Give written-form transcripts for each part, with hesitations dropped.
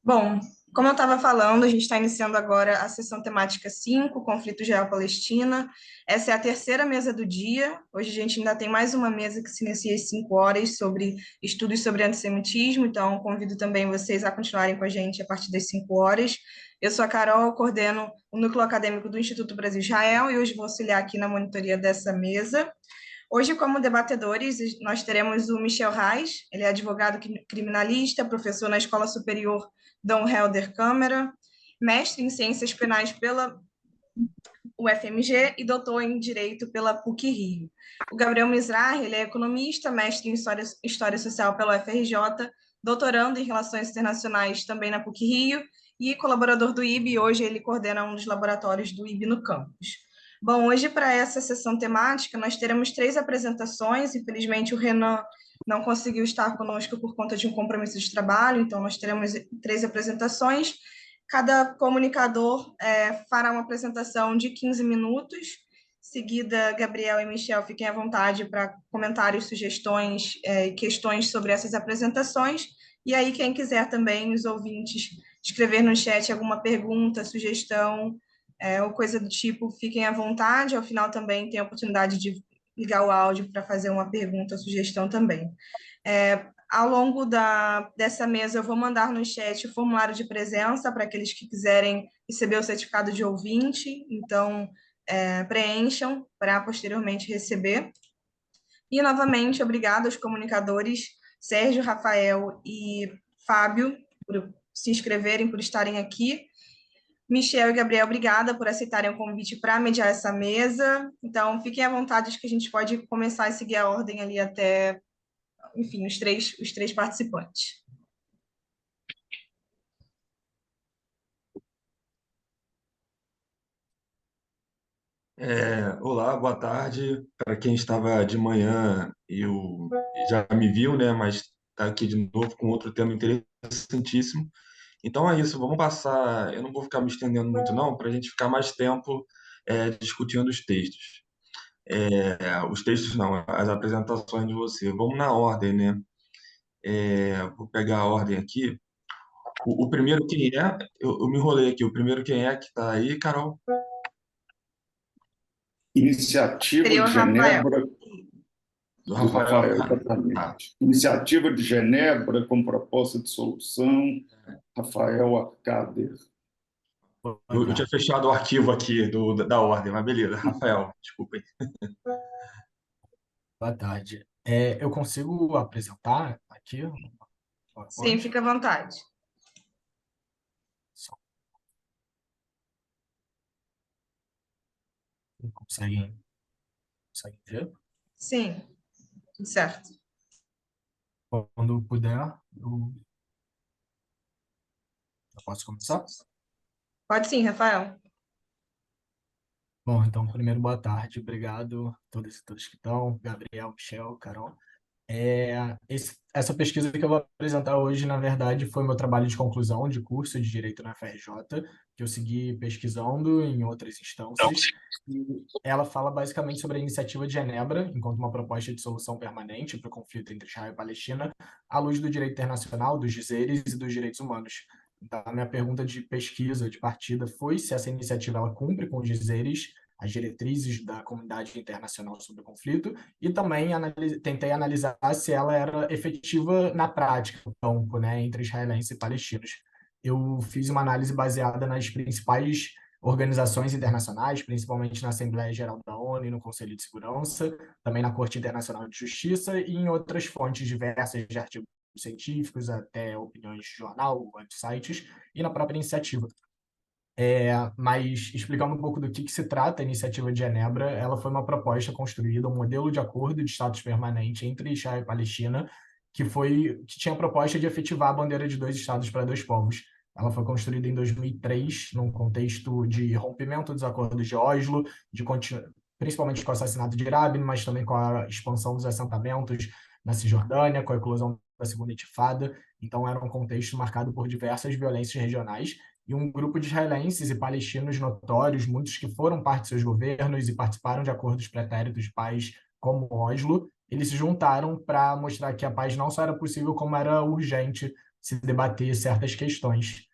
Bom, como eu estava falando, a gente está iniciando agora a sessão temática 5, Conflito Israel-Palestina. Essa é a terceira mesa do dia. Hoje a gente ainda tem mais uma mesa que se inicia às 5 horas sobre estudos sobre antissemitismo, então convido também vocês a continuarem com a gente a partir das 5 horas. Eu sou a Carol, coordeno o núcleo acadêmico do Instituto Brasil-Israel e hoje vou auxiliar aqui na monitoria dessa mesa. Hoje, como debatedores, nós teremos o Michel Reis, ele é advogado criminalista, professor na Escola Superior Dom Helder Câmara, mestre em Ciências Penais pela UFMG e doutor em Direito pela PUC-Rio. O Gabriel Mizrahi, ele é economista, mestre em História Social pela UFRJ, doutorando em Relações Internacionais também na PUC-Rio e colaborador do IB, e hoje ele coordena um dos laboratórios do IB no campus. Bom, hoje para essa sessão temática nós teremos 3 apresentações, infelizmente o Renan não conseguiu estar conosco por conta de um compromisso de trabalho, então nós teremos 3 apresentações. Cada comunicador fará uma apresentação de 15 minutos. Seguida, Gabriel e Michel, fiquem à vontade para comentários, sugestões e questões sobre essas apresentações. E aí, quem quiser também, os ouvintes, escrever no chat alguma pergunta, sugestão ou coisa do tipo, fiquem à vontade. Ao final também tem a oportunidade de ligar o áudio para fazer uma pergunta ou sugestão também. Ao longo dessa mesa, eu vou mandar no chat o formulário de presença para aqueles que quiserem receber o certificado de ouvinte, então preencham para posteriormente receber. E, novamente, obrigado aos comunicadores Sérgio, Rafael e Fábio por se inscreverem, por estarem aqui. Michel e Gabriel, obrigada por aceitarem o convite para mediar essa mesa. Então, fiquem à vontade, que a gente pode começar a seguir a ordem ali até, enfim, os três participantes. Olá, boa tarde. Para quem estava de manhã e já me viu, né? Mas está aqui de novo com outro tema interessantíssimo. Então é isso, vamos passar. Eu não vou ficar me estendendo muito, não, para a gente ficar mais tempo discutindo os textos. Os textos não, as apresentações de você. Vamos na ordem, né? Vou pegar a ordem aqui. O primeiro quem é? Eu me enrolei aqui. O primeiro quem é que está aí, Carol? Iniciativa Seria o de Rafael. Genebra, Do do Rafael. Rafael, Tá. exatamente. Iniciativa de Genebra com proposta de solução, Rafael Arcader. Boa Eu tinha tarde. fechado o arquivo aqui da ordem, mas beleza. Rafael, desculpa aí. Boa tarde. Eu consigo apresentar aqui o Sim, PowerPoint? fica à vontade. Só conseguem ver? Sim, tudo certo. Quando puder, eu posso começar? Pode sim, Rafael. Bom, então, primeiro, boa tarde. Obrigado a todas e todos que estão. Gabriel, Michel, Carol. Essa pesquisa que eu vou apresentar hoje, na verdade, foi meu trabalho de conclusão de curso de Direito na FRJ, que eu segui pesquisando em outras instâncias. E ela fala basicamente sobre a iniciativa de Genebra, enquanto uma proposta de solução permanente para o conflito entre Israel e Palestina, à luz do direito internacional, dos dizeres e dos direitos humanos. Então, a minha pergunta de pesquisa, de partida, foi se essa iniciativa ela cumpre com os dizeres, as diretrizes da comunidade internacional sobre o conflito, e também tentei analisar se ela era efetiva na prática, no campo, né, entre israelenses e palestinos. Eu fiz uma análise baseada nas principais organizações internacionais, principalmente na Assembleia Geral da ONU e no Conselho de Segurança, também na Corte Internacional de Justiça e em outras fontes diversas de artigos científicos, até opiniões de jornal, websites, e na própria iniciativa. Mas explicando um pouco do que se trata a Iniciativa de Genebra, ela foi uma proposta construída, um modelo de acordo de status permanente entre Israel e Palestina, que tinha a proposta de efetivar a bandeira de dois estados para dois povos. Ela foi construída em 2003, num contexto de rompimento dos acordos de Oslo, principalmente com o assassinato de Rabin, mas também com a expansão dos assentamentos na Cisjordânia, com a eclosão da Segunda Intifada. Então, era um contexto marcado por diversas violências regionais, e um grupo de israelenses e palestinos notórios, muitos que foram parte de seus governos e participaram de acordos pretéritos de paz como Oslo, eles se juntaram para mostrar que a paz não só era possível, como era urgente se debater certas questões.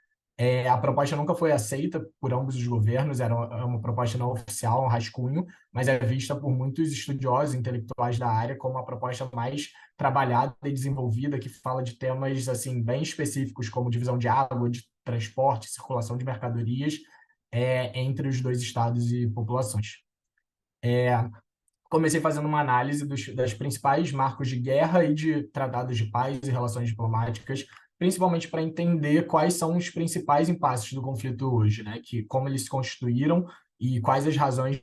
A proposta nunca foi aceita por ambos os governos, era uma proposta não oficial, um rascunho, mas é vista por muitos estudiosos intelectuais da área como a proposta mais trabalhada e desenvolvida, que fala de temas assim bem específicos, como divisão de água, de transporte, circulação de mercadorias, entre os dois estados e populações. Comecei fazendo uma análise das principais marcos de guerra e de tratados de paz e relações diplomáticas, principalmente para entender quais são os principais impasses do conflito hoje, né? Como eles se constituíram e quais as razões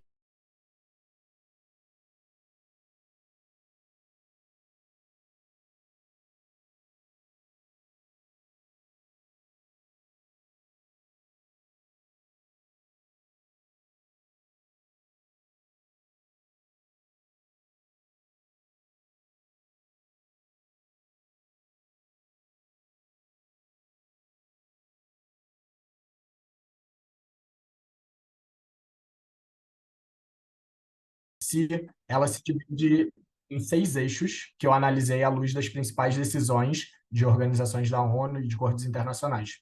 ela se divide em 6 eixos que eu analisei à luz das principais decisões de organizações da ONU e de cortes internacionais.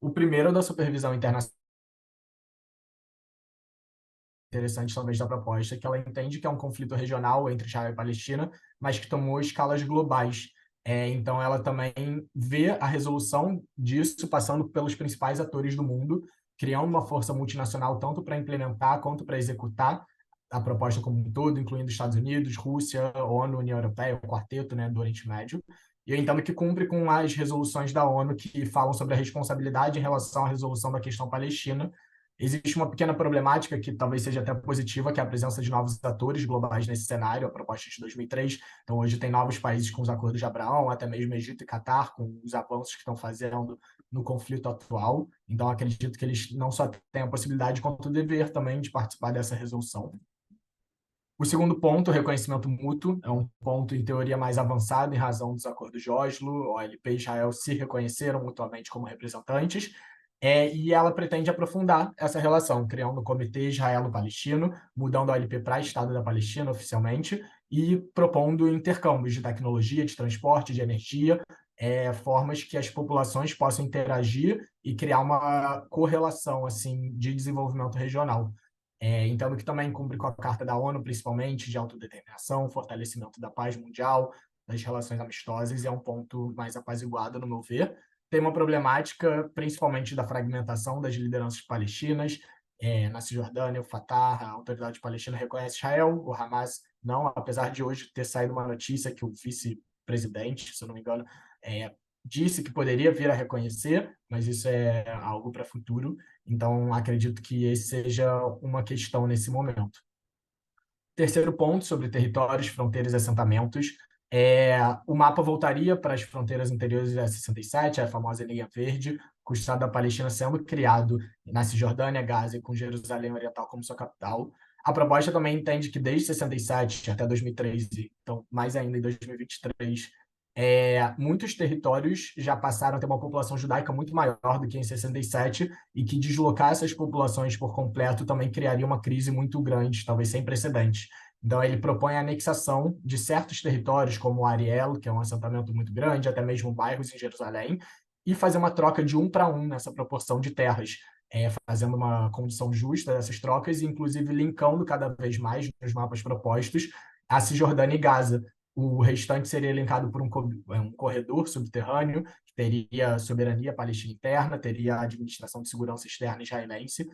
O primeiro é o da supervisão internacional. Interessante talvez da proposta, que ela entende que é um conflito regional entre Israel e Palestina, mas que tomou escalas globais. Então, ela também vê a resolução disso passando pelos principais atores do mundo, criando uma força multinacional tanto para implementar quanto para executar a proposta como um todo, incluindo Estados Unidos, Rússia, ONU, União Europeia, o quarteto, né, do Oriente Médio. E eu entendo que cumpre com as resoluções da ONU que falam sobre a responsabilidade em relação à resolução da questão palestina. Existe uma pequena problemática que talvez seja até positiva, que é a presença de novos atores globais nesse cenário, a proposta de 2003. Então, hoje tem novos países com os acordos de Abraão, até mesmo Egito e Catar, com os avanços que estão fazendo no conflito atual. Então, acredito que eles não só têm a possibilidade, quanto o dever também de participar dessa resolução. O segundo ponto, o reconhecimento mútuo, é um ponto, em teoria, mais avançado em razão dos acordos de Oslo. OLP e Israel se reconheceram mutuamente como representantes, e ela pretende aprofundar essa relação, criando o Comitê Israelo-Palestino, mudando a OLP para Estado da Palestina oficialmente e propondo intercâmbios de tecnologia, de transporte, de energia, formas que as populações possam interagir e criar uma correlação assim, de desenvolvimento regional. Entendo que também cumpre com a Carta da ONU, principalmente, de autodeterminação, fortalecimento da paz mundial, das relações amistosas, e é um ponto mais apaziguado, no meu ver. Tem uma problemática, principalmente da fragmentação das lideranças palestinas. Na Cisjordânia, o Fatah, a autoridade palestina reconhece Israel, o Hamas não, apesar de hoje ter saído uma notícia que o vice-presidente, se eu não me engano, disse que poderia vir a reconhecer, mas isso é algo para futuro. Então, acredito que esse seja uma questão nesse momento. Terceiro ponto, sobre territórios, fronteiras e assentamentos. O mapa voltaria para as fronteiras interiores da 67, a famosa linha verde, com o Estado da Palestina sendo criado na Cisjordânia, Gaza e com Jerusalém Oriental como sua capital. A proposta também entende que desde 67 até 2013, então mais ainda em 2023, muitos territórios já passaram a ter uma população judaica muito maior do que em 67, e que deslocar essas populações por completo também criaria uma crise muito grande, talvez sem precedentes. Então, ele propõe a anexação de certos territórios, como o Ariel, que é um assentamento muito grande, até mesmo bairros em Jerusalém, e fazer uma troca de 1 para 1 nessa proporção de terras, fazendo uma condição justa dessas trocas e, inclusive, linkando cada vez mais nos mapas propostos a Cisjordânia e Gaza. O restante seria linkado por um corredor subterrâneo, que teria soberania palestina interna, teria administração de segurança externa israelense.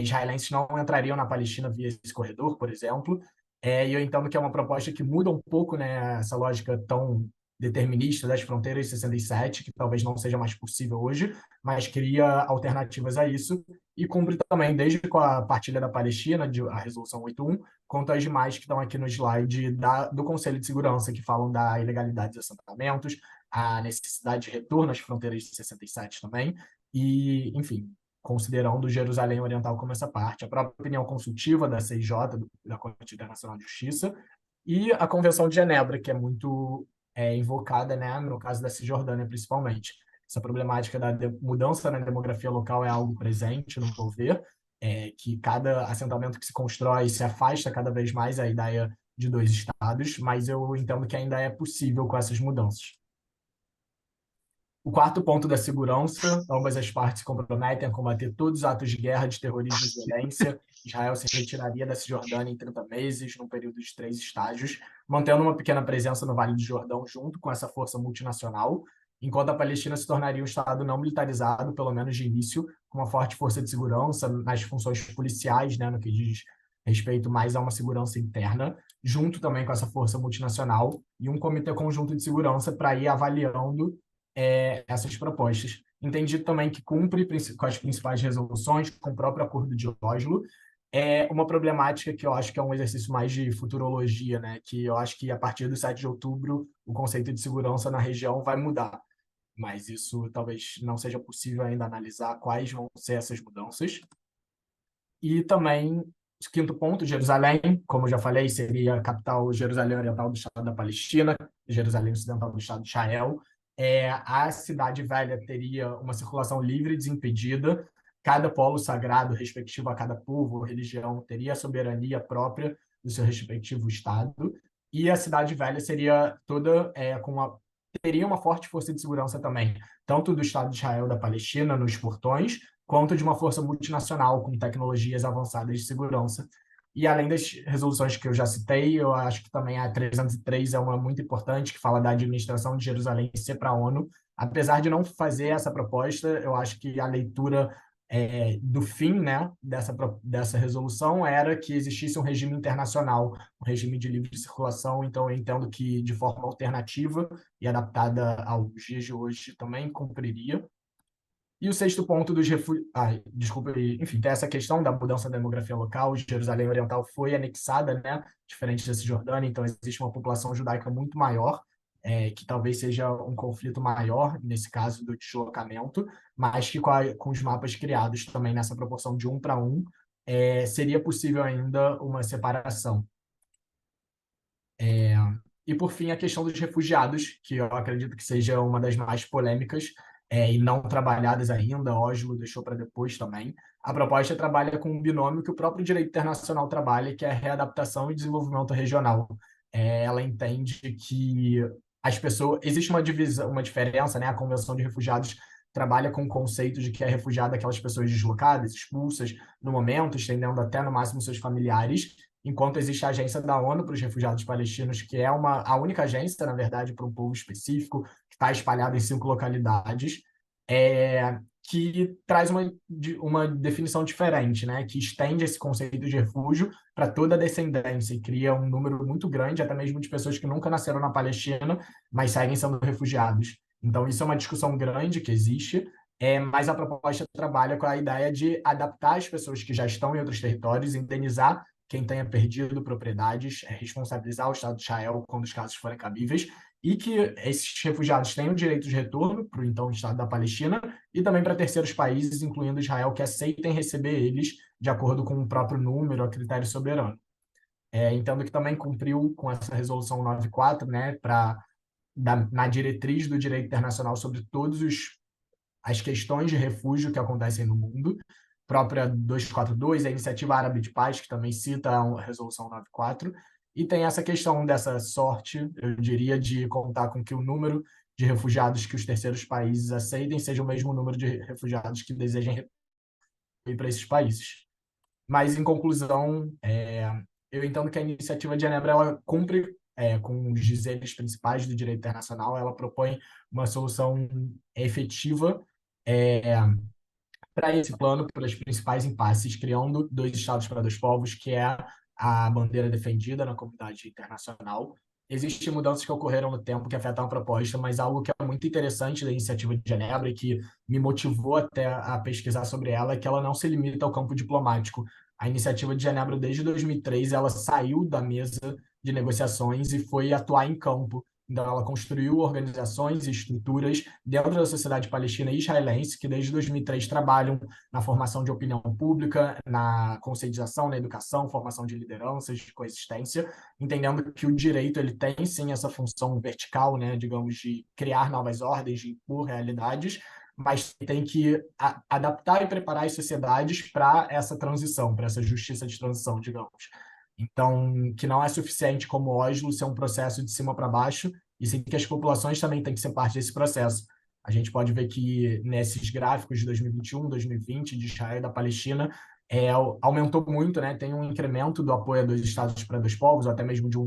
Israelenses não entrariam na Palestina via esse corredor, por exemplo. E eu entendo que é uma proposta que muda um pouco, né, essa lógica tão determinista das fronteiras de 67, que talvez não seja mais possível hoje, mas cria alternativas a isso e cumpre também, desde com a partilha da Palestina, a Resolução 81, quanto às demais que estão aqui no slide do Conselho de Segurança, que falam da ilegalidade dos assentamentos, a necessidade de retorno às fronteiras de 67 também, e, enfim, considerando Jerusalém Oriental como essa parte, a própria opinião consultiva da CIJ, da Corte Internacional de Justiça, e a Convenção de Genebra, que é muito invocada, né, no caso da Cisjordânia, principalmente. Essa problemática da mudança na demografia local é algo presente, no meu ver, que cada assentamento que se constrói se afasta cada vez mais da ideia de 2 estados, mas eu entendo que ainda é possível com essas mudanças. O quarto ponto da segurança, ambas as partes se comprometem a combater todos os atos de guerra, de terrorismo e violência. Israel se retiraria da Cisjordânia em 30 meses, num período de 3 estágios, mantendo uma pequena presença no Vale do Jordão junto com essa força multinacional, enquanto a Palestina se tornaria um Estado não militarizado, pelo menos de início, com uma forte força de segurança nas funções policiais, né, no que diz respeito mais a uma segurança interna, junto também com essa força multinacional, e um comitê conjunto de segurança para ir avaliando essas propostas. Entendi também que cumpre com as principais resoluções, com o próprio Acordo de Oslo. É uma problemática que eu acho que é um exercício mais de futurologia, né? Que eu acho que a partir do 7 de outubro o conceito de segurança na região vai mudar, mas isso talvez não seja possível ainda analisar quais vão ser essas mudanças. E também, o quinto ponto, Jerusalém, como eu já falei, seria a capital Jerusalém Oriental do Estado da Palestina, Jerusalém Ocidental do Estado de Israel. A cidade velha teria uma circulação livre e desimpedida, cada polo sagrado respectivo a cada povo ou religião teria a soberania própria do seu respectivo estado, e a cidade velha seria toda teria uma forte força de segurança também, tanto do Estado de Israel da Palestina nos portões, quanto de uma força multinacional com tecnologias avançadas de segurança. E além das resoluções que eu já citei, eu acho que também a 303 é uma muito importante, que fala da administração de Jerusalém ser para a ONU. Apesar de não fazer essa proposta, eu acho que a leitura do fim, né, dessa resolução era que existisse um regime internacional, um regime de livre circulação. Então, eu entendo que, de forma alternativa e adaptada aos dias de hoje, também cumpriria. E o sexto ponto dos refugiados. Desculpa, enfim, tem essa questão da mudança da demografia local. Jerusalém Oriental foi anexada, né, diferente da Cisjordânia, então existe uma população judaica muito maior, que talvez seja um conflito maior, nesse caso do deslocamento, mas que com os mapas criados também nessa proporção de 1 para 1, seria possível ainda uma separação. E, por fim, a questão dos refugiados, que eu acredito que seja uma das mais polêmicas e não trabalhadas ainda. Oslo deixou para depois também. A proposta trabalha com um binômio que o próprio direito internacional trabalha, que é a readaptação e desenvolvimento regional. Ela entende que as pessoas... Existe uma diferença, né? A Convenção de Refugiados trabalha com o conceito de que é refugiado aquelas pessoas deslocadas, expulsas no momento, estendendo até no máximo seus familiares, enquanto existe a Agência da ONU para os Refugiados Palestinos, que é a única agência, na verdade, para um povo específico, que está espalhado em 5 localidades, que traz uma definição diferente, né? Que estende esse conceito de refúgio para toda a descendência e cria um número muito grande, até mesmo de pessoas que nunca nasceram na Palestina, mas seguem sendo refugiados. Então, isso é uma discussão grande que existe, mas a proposta trabalha com a ideia de adaptar as pessoas que já estão em outros territórios, indenizar quem tenha perdido propriedades, responsabilizar o Estado de Israel quando os casos forem cabíveis, e que esses refugiados tenham direito de retorno para o então Estado da Palestina e também para terceiros países, incluindo Israel, que aceitem receber eles de acordo com o próprio número, a critério soberano. Entendo que também cumpriu com essa resolução 94, né, na diretriz do direito internacional sobre todas as questões de refúgio que acontecem no mundo. Própria 242, a Iniciativa Árabe de Paz, que também cita a Resolução 94, e tem essa questão dessa sorte, eu diria, de contar com que o número de refugiados que os terceiros países aceitem seja o mesmo número de refugiados que desejem ir para esses países. Mas, em conclusão, eu entendo que a Iniciativa de Genebra ela cumpre com os dizeres principais do direito internacional, ela propõe uma solução efetiva para esse plano, para os principais impasses, criando 2 estados para 2 povos, que é a bandeira defendida na comunidade internacional. Existem mudanças que ocorreram no tempo que afetam a proposta, mas algo que é muito interessante da Iniciativa de Genebra e que me motivou até a pesquisar sobre ela é que ela não se limita ao campo diplomático. A Iniciativa de Genebra, desde 2003, ela saiu da mesa de negociações e foi atuar em campo. Então, ela construiu organizações e estruturas dentro da sociedade palestina e israelense, que desde 2003 trabalham na formação de opinião pública, na conscientização, na educação, formação de lideranças, de coexistência, entendendo que o direito ele tem, sim, essa função vertical, né, digamos, de criar novas ordens, de impor realidades, mas tem que adaptar e preparar as sociedades para essa transição, para essa justiça de transição, digamos. Então, que não é suficiente como Oslo ser um processo de cima para baixo, e sim que as populações também têm que ser parte desse processo. A gente pode ver que nesses gráficos de 2021, 2020, de Israel e da Palestina, aumentou muito, né? Tem um incremento do apoio a dois estados para dois povos, ou até mesmo de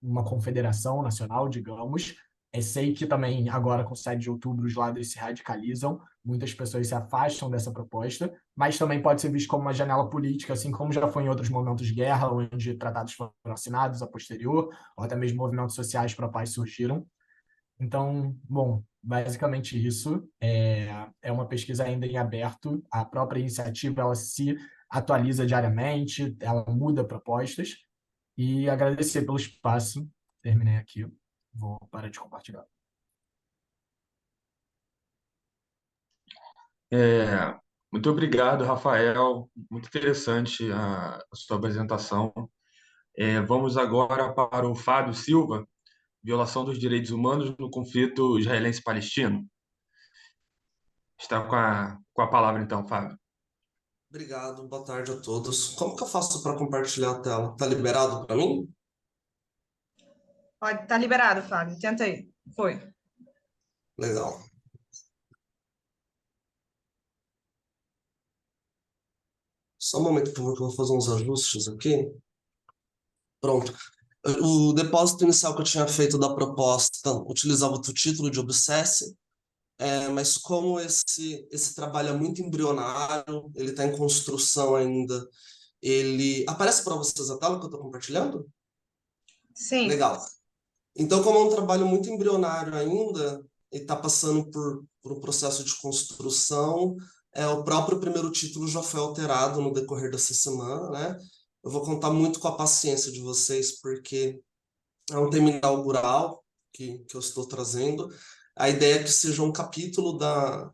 uma confederação nacional, digamos. Sei que também agora com o 7 de outubro os lados se radicalizam, muitas pessoas se afastam dessa proposta, mas também pode ser visto como uma janela política, assim como já foi em outros momentos de guerra, onde tratados foram assinados a posterior, ou até mesmo movimentos sociais para a paz surgiram. Então, bom, basicamente isso é uma pesquisa ainda em aberto. A própria iniciativa ela se atualiza diariamente, ela muda propostas. E agradecer pelo espaço. Terminei aqui. Vou parar de compartilhar. É, muito obrigado, Rafael. Muito interessante a sua apresentação. Vamos agora para o Fábio Silva, violação dos direitos humanos no conflito israelense-palestino. Está com a palavra, então, Fábio. Obrigado, boa tarde a todos. Como que eu faço para compartilhar a tela? Tá liberado para mim? Pode, tá liberado, Fábio. Tenta aí. Foi. Legal. Só um momento, por favor, que eu vou fazer uns ajustes aqui. Pronto. O depósito inicial que eu tinha feito da proposta utilizava o título de Obsesse, mas como esse trabalho é muito embrionário, ele está em construção ainda, ele... Aparece para vocês a tela que eu estou compartilhando? Sim. Legal. Então, como é um trabalho muito embrionário ainda, e está passando por um processo de construção, o próprio primeiro título já foi alterado no decorrer dessa semana, né? Eu vou contar muito com a paciência de vocês, porque é um tema inaugural que eu estou trazendo. A ideia é que seja um capítulo da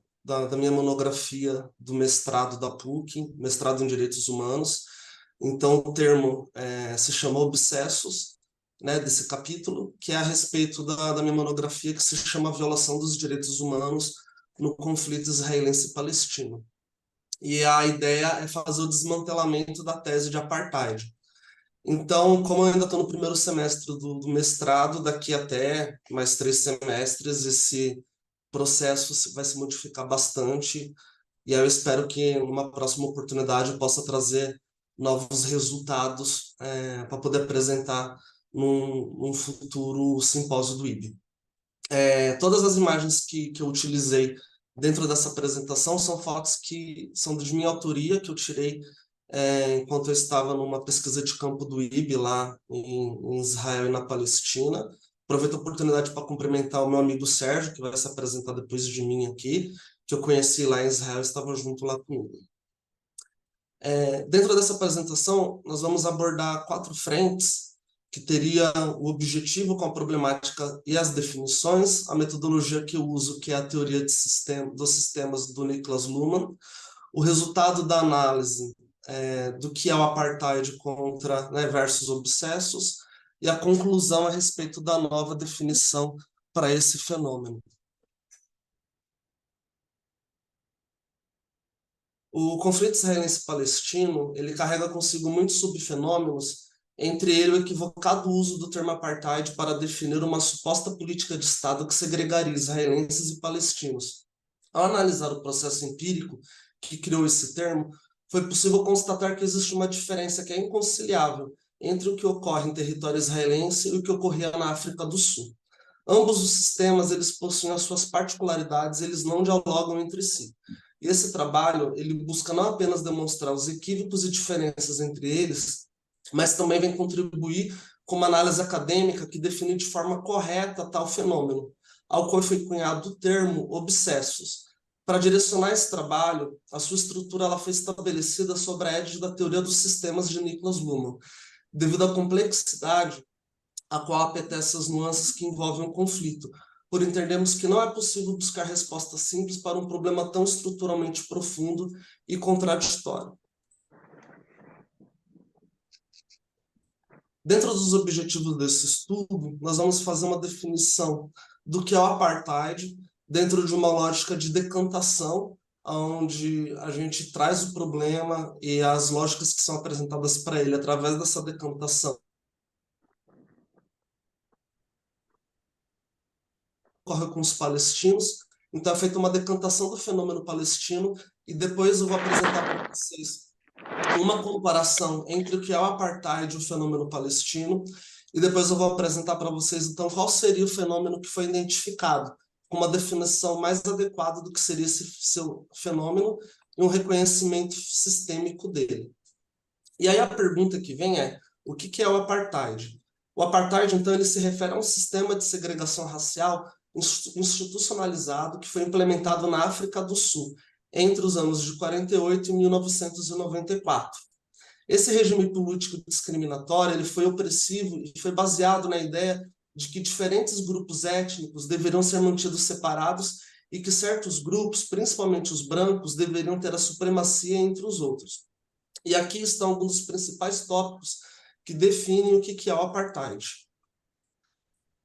minha monografia do mestrado da PUC, mestrado em Direitos Humanos. Então, o termo se chama Obsessos, né, desse capítulo, que é a respeito da minha monografia, que se chama Violação dos Direitos Humanos no conflito israelense-palestino. E a ideia é fazer o desmantelamento da tese de apartheid. Então, como eu ainda estou no primeiro semestre do mestrado, daqui até mais 3 semestres, esse processo vai se modificar bastante, e aí eu espero que numa próxima oportunidade eu possa trazer novos resultados para poder apresentar num futuro simpósio do IB. Todas as imagens que eu utilizei dentro dessa apresentação são fotos que são de minha autoria, que eu tirei enquanto eu estava numa pesquisa de campo do IB lá em Israel e na Palestina. Aproveito a oportunidade para cumprimentar o meu amigo Sérgio, que vai se apresentar depois de mim aqui, que eu conheci lá em Israel e estava junto lá comigo. Dentro dessa apresentação, nós vamos abordar 4 frentes que teria o objetivo com a problemática e as definições, a metodologia que eu uso, que é a teoria dos sistemas do Niklas Luhmann, o resultado da análise do que é o apartheid contra, né, versus obsessos, e a conclusão a respeito da nova definição para esse fenômeno. O conflito israelense-palestino, ele carrega consigo muitos subfenômenos, entre ele o equivocado uso do termo apartheid para definir uma suposta política de Estado que segregaria israelenses e palestinos. Ao analisar o processo empírico que criou esse termo, foi possível constatar que existe uma diferença que é inconciliável entre o que ocorre em território israelense e o que ocorria na África do Sul. Ambos os sistemas, eles possuem as suas particularidades, eles não dialogam entre si. E esse trabalho, ele busca não apenas demonstrar os equívocos e diferenças entre eles, mas também vem contribuir com uma análise acadêmica que define de forma correta tal fenômeno, ao qual foi cunhado o termo obsessos. Para direcionar esse trabalho, a sua estrutura ela foi estabelecida sob a égide da teoria dos sistemas de Niklas Luhmann, devido à complexidade a qual apetece as nuances que envolvem o conflito, por entendermos que não é possível buscar respostas simples para um problema tão estruturalmente profundo e contraditório. Dentro dos objetivos desse estudo, nós vamos fazer uma definição do que é o apartheid dentro de uma lógica de decantação, onde a gente traz o problema e as lógicas que são apresentadas para ele através dessa decantação ocorre com os palestinos, Então é feita uma decantação do fenômeno palestino e depois eu vou apresentar para vocês uma comparação entre o que é o apartheid e o fenômeno palestino, e depois eu vou apresentar para vocês, então, qual seria o fenômeno que foi identificado, com uma definição mais adequada do que seria esse seu fenômeno e um reconhecimento sistêmico dele. E aí a pergunta que vem é, o que é o apartheid? O apartheid, então, ele se refere a um sistema de segregação racial institucionalizado que foi implementado na África do Sul, entre os anos de 48 e 1994. Esse regime político discriminatório ele foi opressivo e foi baseado na ideia de que diferentes grupos étnicos deveriam ser mantidos separados e que certos grupos, principalmente os brancos, deveriam ter a supremacia entre os outros. E aqui estão alguns dos principais tópicos que definem o que é o apartheid.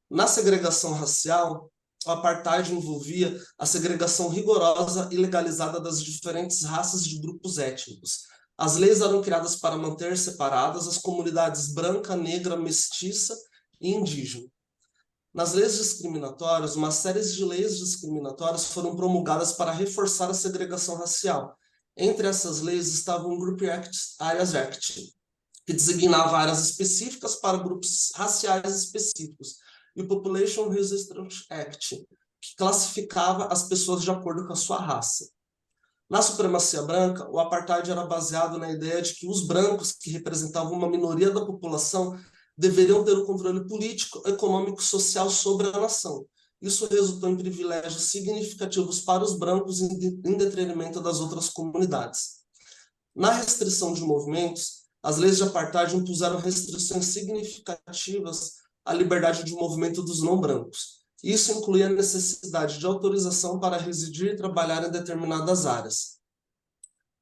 Na segregação racial, o apartheid envolvia a segregação rigorosa e legalizada das diferentes raças de grupos étnicos. As leis eram criadas para manter separadas as comunidades branca, negra, mestiça e indígena. Nas leis discriminatórias, uma série de leis discriminatórias foram promulgadas para reforçar a segregação racial. Entre essas leis estava o Group Areas Act, que designava áreas específicas para grupos raciais específicos, e o Population Resistance Act, que classificava as pessoas de acordo com a sua raça. Na supremacia branca, o apartheid era baseado na ideia de que os brancos, que representavam uma minoria da população, deveriam ter o controle político, econômico e social sobre a nação. Isso resultou em privilégios significativos para os brancos em detrimento das outras comunidades. Na restrição de movimentos, as leis de apartheid impuseram restrições significativas à liberdade de movimento dos não-brancos. Isso incluía a necessidade de autorização para residir e trabalhar em determinadas áreas.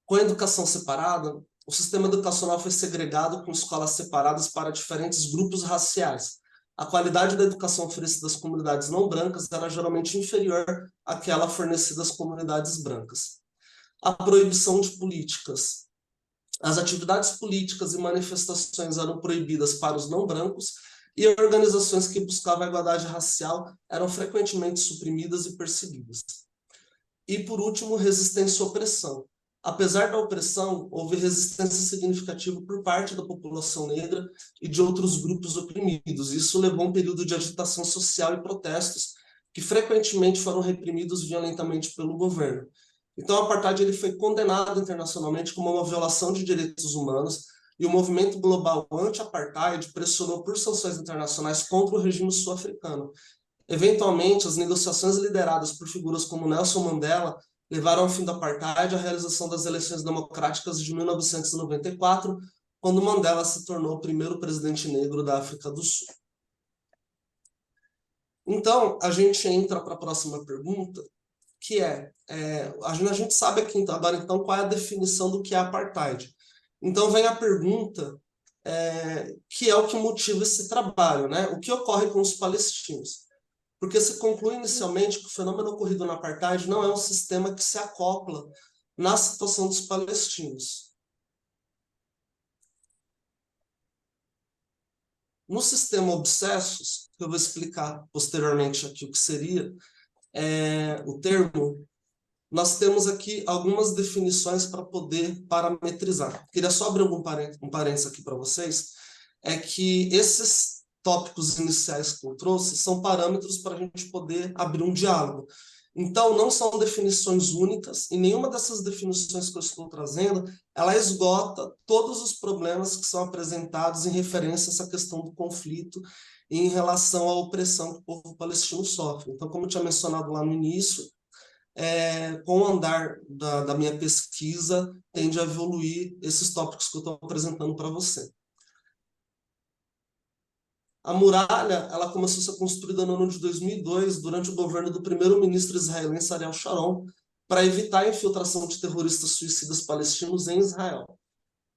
Com a educação separada, o sistema educacional foi segregado com escolas separadas para diferentes grupos raciais. A qualidade da educação oferecida às comunidades não brancas era geralmente inferior àquela fornecida às comunidades brancas. A proibição de políticas. As atividades políticas e manifestações eram proibidas para os não brancos e organizações que buscavam a igualdade racial eram frequentemente suprimidas e perseguidas. E, por último, resistência à opressão. Apesar da opressão, houve resistência significativa por parte da população negra e de outros grupos oprimidos. Isso levou a um período de agitação social e protestos que frequentemente foram reprimidos violentamente pelo governo. Então, o apartheid ele foi condenado internacionalmente como uma violação de direitos humanos e o movimento global anti-apartheid pressionou por sanções internacionais contra o regime sul-africano. Eventualmente, as negociações lideradas por figuras como Nelson Mandela levaram ao fim do apartheid e à realização das eleições democráticas de 1994, quando Mandela se tornou o primeiro presidente negro da África do Sul. Então, a gente entra para a próxima pergunta, que a gente sabe aqui agora, então, qual é a definição do que é apartheid. Então, vem a pergunta, que é o que motiva esse trabalho, né? O que ocorre com os palestinos? Porque se conclui inicialmente que o fenômeno ocorrido no apartheid não é um sistema que se acopla na situação dos palestinos. No sistema obsessos, que eu vou explicar posteriormente aqui o que seria o termo, nós temos aqui algumas definições para poder parametrizar. Queria só abrir um parênteses aqui para vocês, é que esses tópicos iniciais que eu trouxe são parâmetros para a gente poder abrir um diálogo. Então, não são definições únicas, e nenhuma dessas definições que eu estou trazendo, ela esgota todos os problemas que são apresentados em referência a essa questão do conflito e em relação à opressão que o povo palestino sofre. Então, como eu tinha mencionado lá no início, com o andar da minha pesquisa, tende a evoluir esses tópicos que eu estou apresentando para você. A muralha ela começou a ser construída no ano de 2002, durante o governo do primeiro-ministro israelense Ariel Sharon, para evitar a infiltração de terroristas suicidas palestinos em Israel.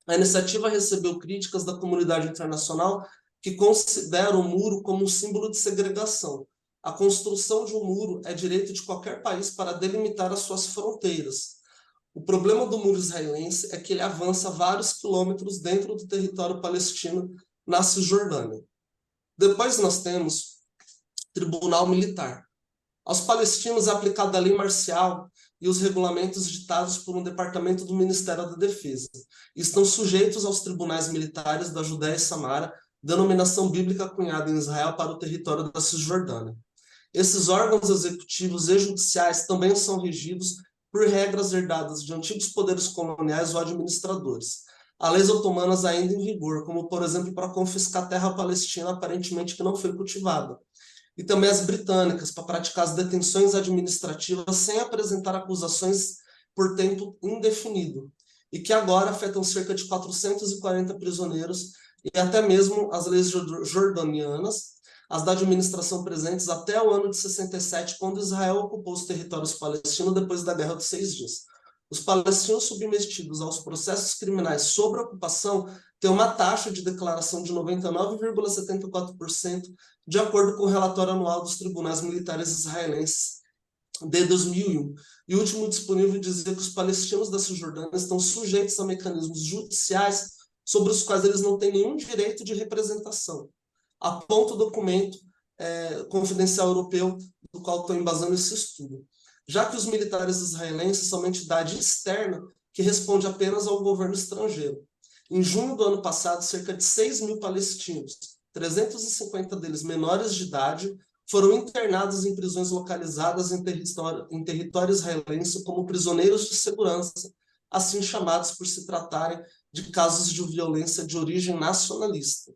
A iniciativa recebeu críticas da comunidade internacional, que considera o muro como um símbolo de segregação. A construção de um muro é direito de qualquer país para delimitar as suas fronteiras. O problema do muro israelense é que ele avança vários quilômetros dentro do território palestino na Cisjordânia. Depois nós temos tribunal militar. Aos palestinos é aplicada a lei marcial e os regulamentos ditados por um departamento do Ministério da Defesa, e estão sujeitos aos tribunais militares da Judéia e Samara, denominação bíblica cunhada em Israel para o território da Cisjordânia. Esses órgãos executivos e judiciais também são regidos por regras herdadas de antigos poderes coloniais ou administradores. Há leis otomanas ainda em vigor, como, por exemplo, para confiscar terra palestina aparentemente que não foi cultivada. E também as britânicas, para praticar as detenções administrativas sem apresentar acusações por tempo indefinido, e que agora afetam cerca de 440 prisioneiros, e até mesmo as leis jordanianas, as da administração presentes até o ano de 67, quando Israel ocupou os territórios palestinos depois da Guerra dos 6 Dias. Os palestinos submetidos aos processos criminais sobre a ocupação têm uma taxa de declaração de 99,74%, de acordo com o relatório anual dos tribunais militares israelenses de 2001. E o último disponível dizia que os palestinos da Cisjordânia estão sujeitos a mecanismos judiciais sobre os quais eles não têm nenhum direito de representação. Aponta o documento confidencial europeu do qual estou embasando esse estudo. Já que os militares israelenses são uma entidade externa que responde apenas ao governo estrangeiro. Em junho do ano passado, cerca de 6.000 palestinos, 350 deles menores de idade, foram internados em prisões localizadas em território israelense como prisioneiros de segurança, assim chamados por se tratarem de casos de violência de origem nacionalista.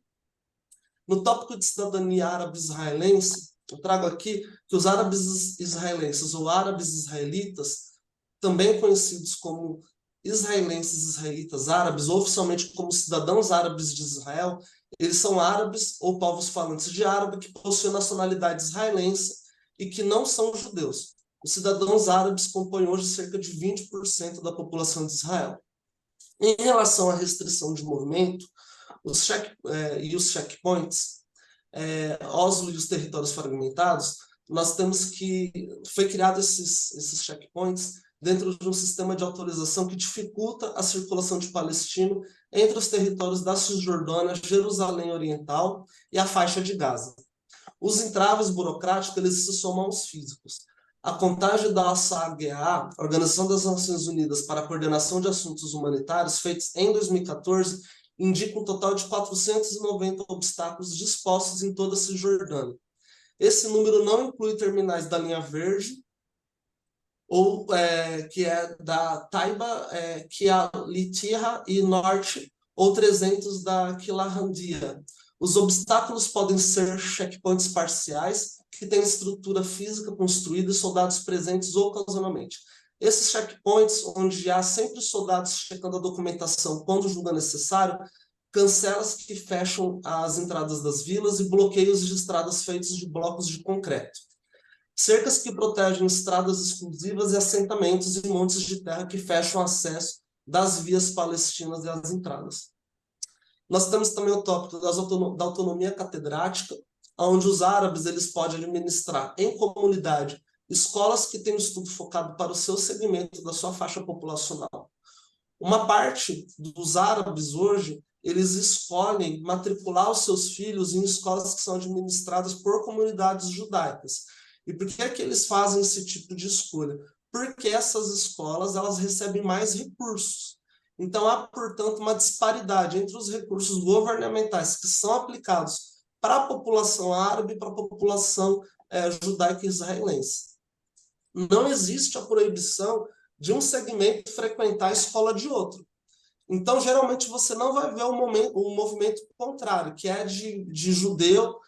No tópico de cidadania árabe-israelense, eu trago aqui que os árabes israelenses ou árabes israelitas, também conhecidos como israelenses israelitas árabes, ou oficialmente como cidadãos árabes de Israel, eles são árabes ou povos falantes de árabe que possuem nacionalidade israelense e que não são judeus. Os cidadãos árabes compõem hoje cerca de 20% da população de Israel. Em relação à restrição de movimento, os checkpoints, Oslo e os territórios fragmentados, nós temos que foi criado esses checkpoints dentro de um sistema de autorização que dificulta a circulação de palestino entre os territórios da Cisjordânia, Jerusalém Oriental e a faixa de Gaza. Os entraves burocráticos eles se somam aos físicos. A contagem da OSAGA, Organização das Nações Unidas para a Coordenação de Assuntos Humanitários, feitos em 2014, indica um total de 490 obstáculos dispostos em toda a Cisjordânia. Esse número não inclui terminais da linha verde, ou que é da Taiba, Quialitira e Norte, ou 300 da Quilahandia. Os obstáculos podem ser checkpoints parciais, que têm estrutura física construída e soldados presentes ocasionalmente. Esses checkpoints, onde há sempre soldados checando a documentação quando julga necessário, cancelas que fecham as entradas das vilas e bloqueios de estradas feitos de blocos de concreto. Cercas que protegem estradas exclusivas e assentamentos e montes de terra que fecham o acesso das vias palestinas e as entradas. Nós temos também o tópico da autonomia catedrática, onde os árabes eles podem administrar em comunidade escolas que têm um estudo focado para o seu segmento da sua faixa populacional. Uma parte dos árabes hoje, eles escolhem matricular os seus filhos em escolas que são administradas por comunidades judaicas. E por que é que eles fazem esse tipo de escolha? Porque essas escolas elas recebem mais recursos. Então, há, portanto, uma disparidade entre os recursos governamentais que são aplicados para a população árabe e para a população judaica israelense. Não existe a proibição de um segmento frequentar a escola de outro. Então, geralmente, você não vai ver um movimento contrário, que é de judeu,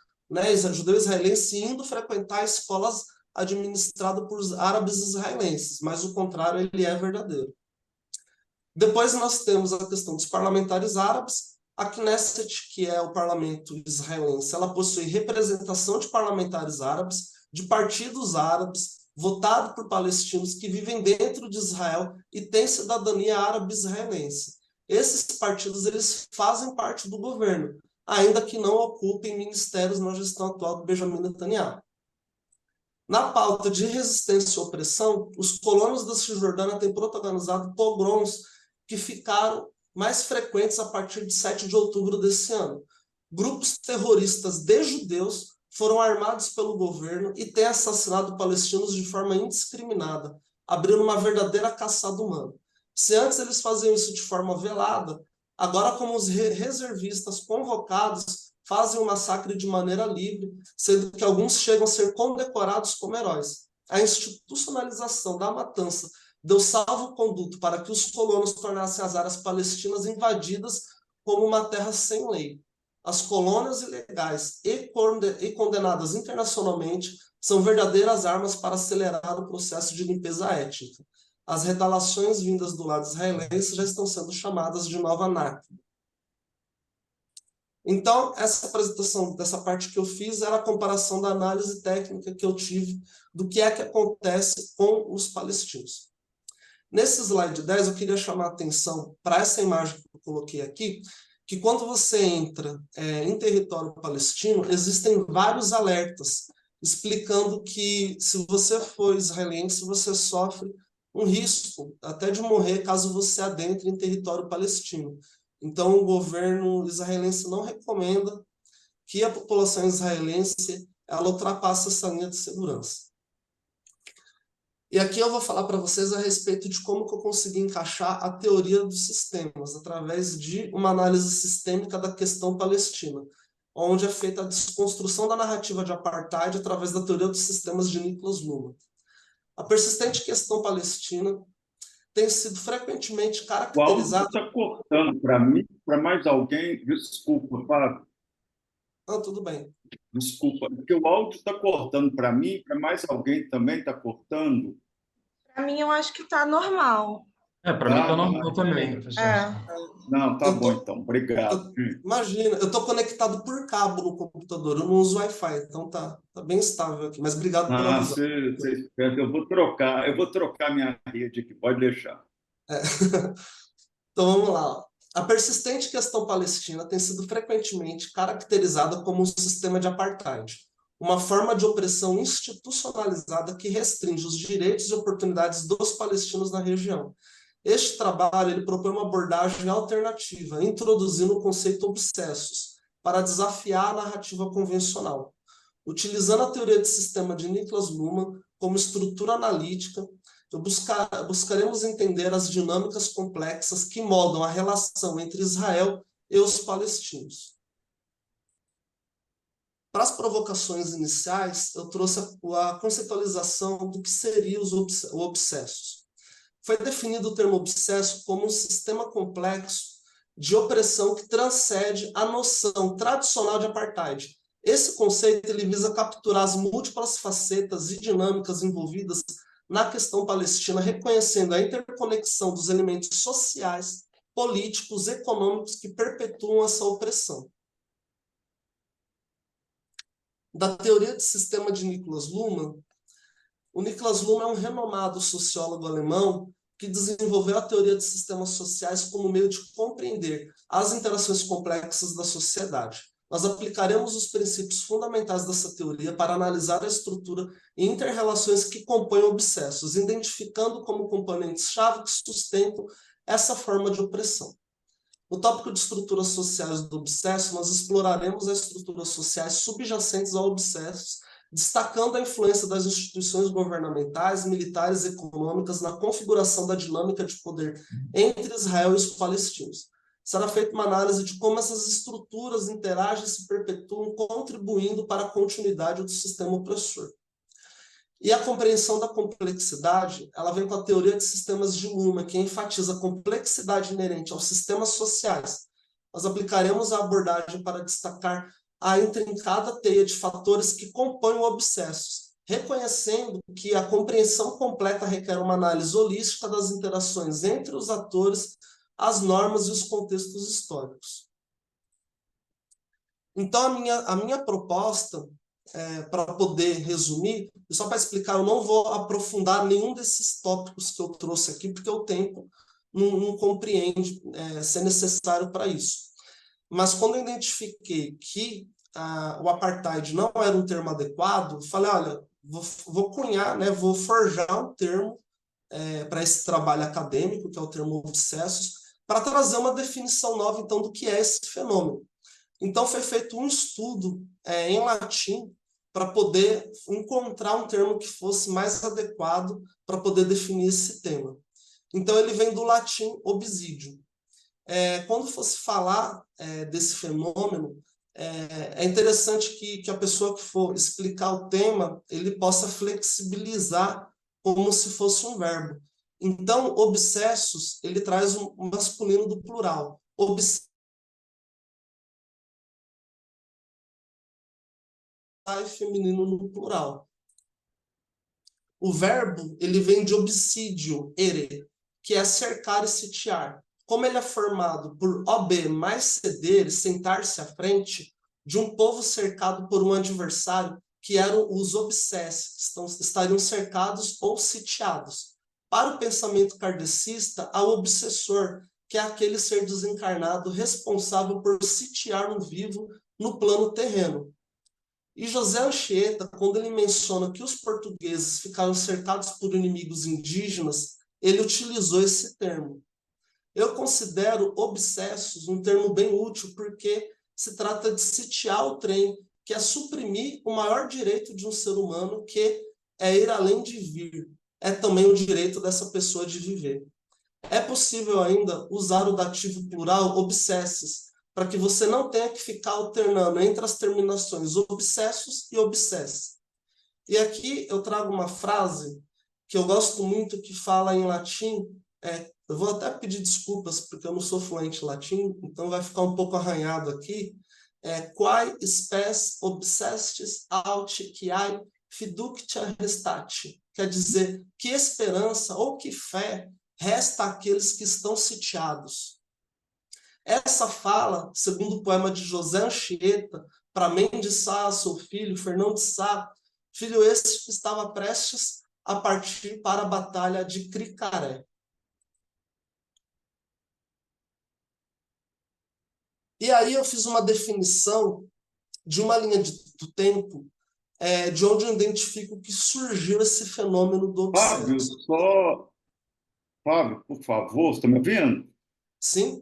judeu israelense indo frequentar escolas administradas por árabes israelenses, mas o contrário ele é verdadeiro. Depois nós temos a questão dos parlamentares árabes. A Knesset, que é o parlamento israelense, ela possui representação de parlamentares árabes, de partidos árabes, votado por palestinos que vivem dentro de Israel e têm cidadania árabe-israelense. Esses partidos eles fazem parte do governo, ainda que não ocupem ministérios na gestão atual do Benjamin Netanyahu. Na pauta de resistência e opressão, os colonos da Cisjordânia têm protagonizado pogroms que ficaram mais frequentes a partir de 7 de outubro desse ano. Grupos terroristas de judeus foram armados pelo governo e têm assassinado palestinos de forma indiscriminada, abrindo uma verdadeira caçada humana. Se antes eles faziam isso de forma velada, agora como os reservistas convocados fazem o massacre de maneira livre, sendo que alguns chegam a ser condecorados como heróis. A institucionalização da matança deu salvo-conduto para que os colonos tornassem as áreas palestinas invadidas como uma terra sem lei. As colônias ilegais e condenadas internacionalmente são verdadeiras armas para acelerar o processo de limpeza étnica. As retaliações vindas do lado israelense já estão sendo chamadas de nova Nakba. Então, essa apresentação dessa parte que eu fiz era a comparação da análise técnica que eu tive do que é que acontece com os palestinos. Nesse slide 10, eu queria chamar a atenção para essa imagem que eu coloquei aqui, que quando você entra em território palestino, existem vários alertas explicando que se você for israelense, você sofre um risco até de morrer caso você adentre em território palestino. Então, o governo israelense não recomenda que a população israelense ela ultrapasse essa linha de segurança. E aqui eu vou falar para vocês a respeito de como que eu consegui encaixar a teoria dos sistemas, através de uma análise sistêmica da questão palestina, onde é feita a desconstrução da narrativa de apartheid através da teoria dos sistemas de Niklas Luhmann. A persistente questão palestina tem sido frequentemente O áudio caracterizada... está cortando para mim, para mais alguém. Desculpa, Fábio. Ah, tudo bem. Desculpa, porque o áudio está cortando para mim, para mais alguém também está cortando. Para mim, eu acho que está normal. Para mim tá normal também. Não, tá Eu bom tô- então, obrigado. Imagina, eu estou conectado por cabo no computador, eu não uso Wi-Fi, então tá bem estável aqui, mas obrigado pela Ah, avisão. você espera, eu vou trocar minha rede aqui, pode deixar. Então vamos lá. A persistente questão palestina tem sido frequentemente caracterizada como um sistema de apartheid, uma forma de opressão institucionalizada que restringe os direitos e oportunidades dos palestinos na região. Este trabalho ele propõe uma abordagem alternativa, introduzindo o conceito obsessos, para desafiar a narrativa convencional. Utilizando a teoria de sistema de Niklas Luhmann como estrutura analítica, buscaremos entender as dinâmicas complexas que moldam a relação entre Israel e os palestinos. Para as provocações iniciais, eu trouxe a conceitualização do que seriam os obsessos. Foi definido o termo obsesso como um sistema complexo de opressão que transcende a noção tradicional de apartheid. Esse conceito ele visa capturar as múltiplas facetas e dinâmicas envolvidas na questão palestina, reconhecendo a interconexão dos elementos sociais, políticos, econômicos que perpetuam essa opressão. Da teoria de sistema de Niklas Luhmann, o Niklas Luhmann é um renomado sociólogo alemão que desenvolveu a teoria de sistemas sociais como meio de compreender as interações complexas da sociedade. Nós aplicaremos os princípios fundamentais dessa teoria para analisar a estrutura e interrelações que compõem obsessos, identificando como componentes-chave que sustentam essa forma de opressão. No tópico de estruturas sociais do obsesso, nós exploraremos as estruturas sociais subjacentes ao obsesso, destacando a influência das instituições governamentais, militares e econômicas na configuração da dinâmica de poder entre Israel e os palestinos. Será feita uma análise de como essas estruturas interagem e se perpetuam, contribuindo para a continuidade do sistema opressor. E a compreensão da complexidade, ela vem com a teoria de sistemas de Luhmann, que enfatiza a complexidade inerente aos sistemas sociais. Nós aplicaremos a abordagem para destacar a intrincada teia de fatores que compõem o obsessos, reconhecendo que a compreensão completa requer uma análise holística das interações entre os atores, as normas e os contextos históricos. Então, a minha proposta, para poder resumir, e só para explicar, eu não vou aprofundar nenhum desses tópicos que eu trouxe aqui, porque o tempo não compreende ser necessário para isso. Mas quando eu identifiquei que o apartheid não era um termo adequado, falei, olha, vou cunhar, né, vou forjar um termo para esse trabalho acadêmico, que é o termo obsessos, para trazer uma definição nova, então, do que é esse fenômeno. Então, foi feito um estudo em latim, para poder encontrar um termo que fosse mais adequado para poder definir esse tema. Então, ele vem do latim obsídio. Quando fosse falar desse fenômeno, é interessante que a pessoa que for explicar o tema, ele possa flexibilizar como se fosse um verbo. Então, obsessos, ele traz um masculino do plural. E feminino no plural. O verbo, ele vem de obsídio, ere, que é cercar e sitiar. Como ele é formado por ob mais ceder, sentar-se à frente, de um povo cercado por um adversário, que eram os obsessos, estariam cercados ou sitiados. Para o pensamento kardecista, há o obsessor, que é aquele ser desencarnado responsável por sitiar um vivo no plano terreno. E José Anchieta, quando ele menciona que os portugueses ficaram cercados por inimigos indígenas, ele utilizou esse termo. Eu considero obsessos um termo bem útil porque se trata de sitiar o trem, que é suprimir o maior direito de um ser humano, que é ir além de vir. É também o direito dessa pessoa de viver. É possível ainda usar o dativo plural obsesses, para que você não tenha que ficar alternando entre as terminações obsessos e obsesse. E aqui eu trago uma frase que eu gosto muito, que fala em latim. Eu vou até pedir desculpas, porque eu não sou fluente em latim, então vai ficar um pouco arranhado aqui. Quae spes obsestis aut quae fiducia restate. Quer dizer, que esperança ou que fé resta àqueles que estão sitiados. Essa fala, segundo o poema de José Anchieta, para Mendes Sá, seu filho, Fernão de Sá, filho esse que estava prestes a partir para a batalha de Cricaré. E aí eu fiz uma definição de uma linha do tempo, de onde eu identifico que surgiu esse fenômeno do Fábio, obsesso. Fábio, por favor, você está me ouvindo? Sim?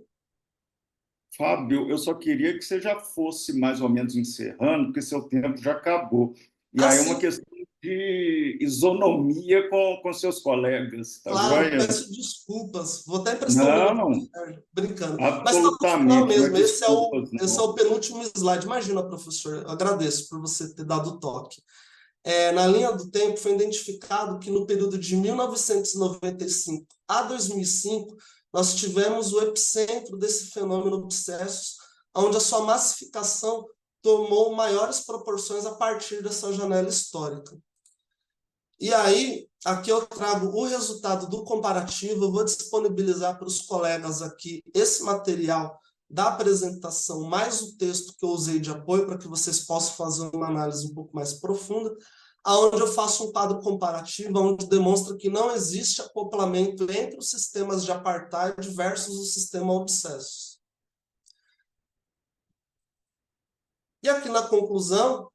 Fábio, eu só queria que você já fosse mais ou menos encerrando, porque seu tempo já acabou. E aí é uma Assim, questão de isonomia com seus colegas, tá claro, joia? peço desculpas. Vou até emprestar um minuto pro Não, Sérgio, brincando. Mas está no final absolutamente, não é mesmo. desculpas, Esse é o não. penúltimo slide. Imagina, professor, eu agradeço por você ter dado o toque. Na linha do tempo, foi identificado que no período de 1995 a 2005, nós tivemos o epicentro desse fenômeno obsessos, onde a sua massificação tomou maiores proporções a partir dessa janela histórica. E aí, aqui eu trago o resultado do comparativo, eu vou disponibilizar para os colegas aqui esse material da apresentação, mais o texto que eu usei de apoio, para que vocês possam fazer uma análise um pouco mais profunda, onde eu faço um quadro comparativo, onde demonstra que não existe acoplamento entre os sistemas de apartheid versus o sistema obsessos. E aqui na conclusão,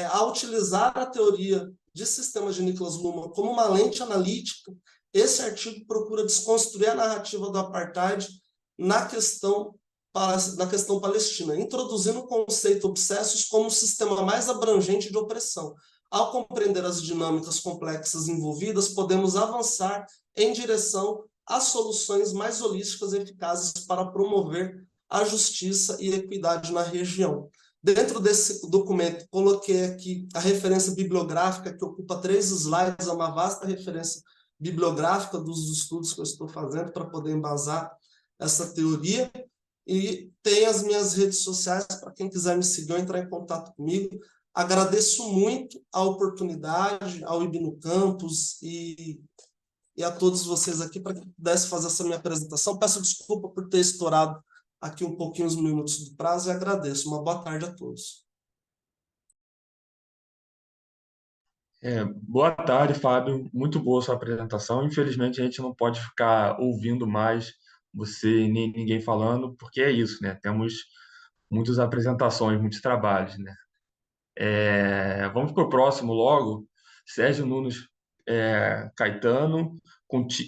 ao utilizar a teoria de sistemas de Niklas Luhmann como uma lente analítica, esse artigo procura desconstruir a narrativa do apartheid na questão palestina, introduzindo o conceito obsessos como um sistema mais abrangente de opressão. Ao compreender as dinâmicas complexas envolvidas, podemos avançar em direção a soluções mais holísticas e eficazes para promover a justiça e a equidade na região. Dentro desse documento, coloquei aqui a referência bibliográfica, que ocupa 3 slides, é uma vasta referência bibliográfica dos estudos que eu estou fazendo para poder embasar essa teoria. E tem as minhas redes sociais, para quem quiser me seguir ou entrar em contato comigo. Agradeço muito a oportunidade, ao IBNU Campus e a todos vocês aqui, para que eu pudesse fazer essa minha apresentação. Peço desculpa por ter estourado aqui um pouquinho os minutos do prazo e agradeço. Uma boa tarde a todos. Boa tarde, Fábio. Muito boa sua apresentação. Infelizmente, a gente não pode ficar ouvindo mais você nem ninguém falando, porque é isso, né? Temos muitas apresentações, muitos trabalhos, né? Vamos para o próximo logo. Sérgio Nunes Caetano,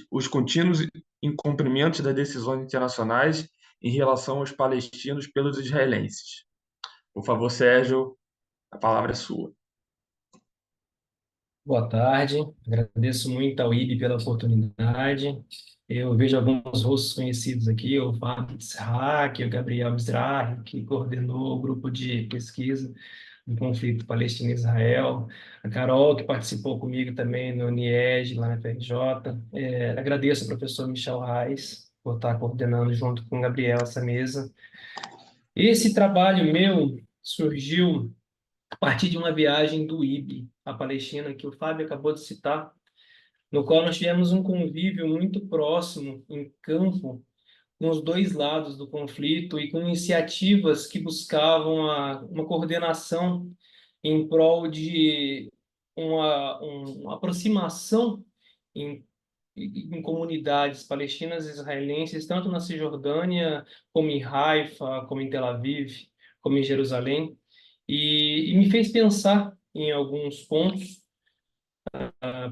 os contínuos incumprimentos das decisões internacionais em relação aos palestinos pelos israelenses. Por favor, Sérgio, a palavra é sua. Boa tarde, agradeço muito ao IB pela oportunidade. Eu vejo alguns rostos conhecidos aqui, o Fábio Tzrak, o Gabriel Mizrahi, que coordenou o grupo de pesquisa do conflito Palestina-Israel, a Carol, que participou comigo também no UniEG, lá na FRJ. Agradeço ao professor Michel Reis por estar coordenando junto com o Gabriel essa mesa. Esse trabalho meu surgiu a partir de uma viagem do IB à Palestina, que o Fábio acabou de citar, no qual nós tivemos um convívio muito próximo em campo, com os dois lados do conflito e com iniciativas que buscavam uma coordenação em prol de uma aproximação em, em comunidades palestinas e israelenses, tanto na Cisjordânia, como em Haifa, como em Tel Aviv, como em Jerusalém, e me fez pensar em alguns pontos,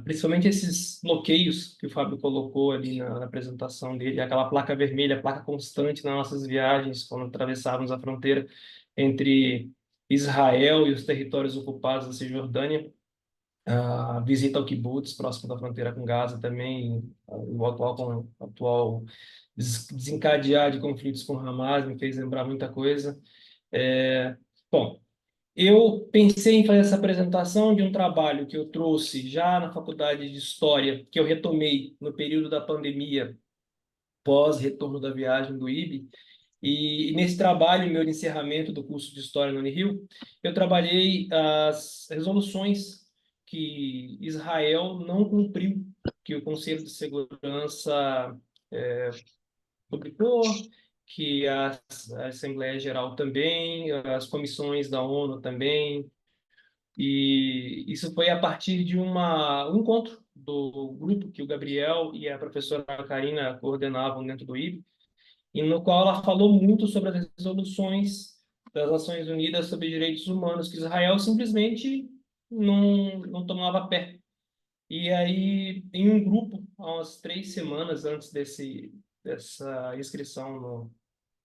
principalmente esses bloqueios que o Fábio colocou ali na apresentação dele, aquela placa vermelha, placa constante nas nossas viagens, quando atravessávamos a fronteira entre Israel e os territórios ocupados da Cisjordânia, a visita ao kibbutz, próximo da fronteira com Gaza também, o atual desencadear de conflitos com Hamas me fez lembrar muita coisa. É, bom, eu pensei em fazer essa apresentação de um trabalho que eu trouxe já na faculdade de História, que eu retomei no período da pandemia, pós-retorno da viagem do IB. E nesse trabalho, meu de encerramento do curso de História no Unirio, eu trabalhei as resoluções que Israel não cumpriu, que o Conselho de Segurança publicou, que a Assembleia Geral também, as comissões da ONU também, e isso foi a partir de um encontro do grupo que o Gabriel e a professora Karina coordenavam dentro do IB, e no qual ela falou muito sobre as resoluções das Nações Unidas sobre direitos humanos, que Israel simplesmente não tomava pé. E aí, em um grupo, há umas 3 semanas antes dessa inscrição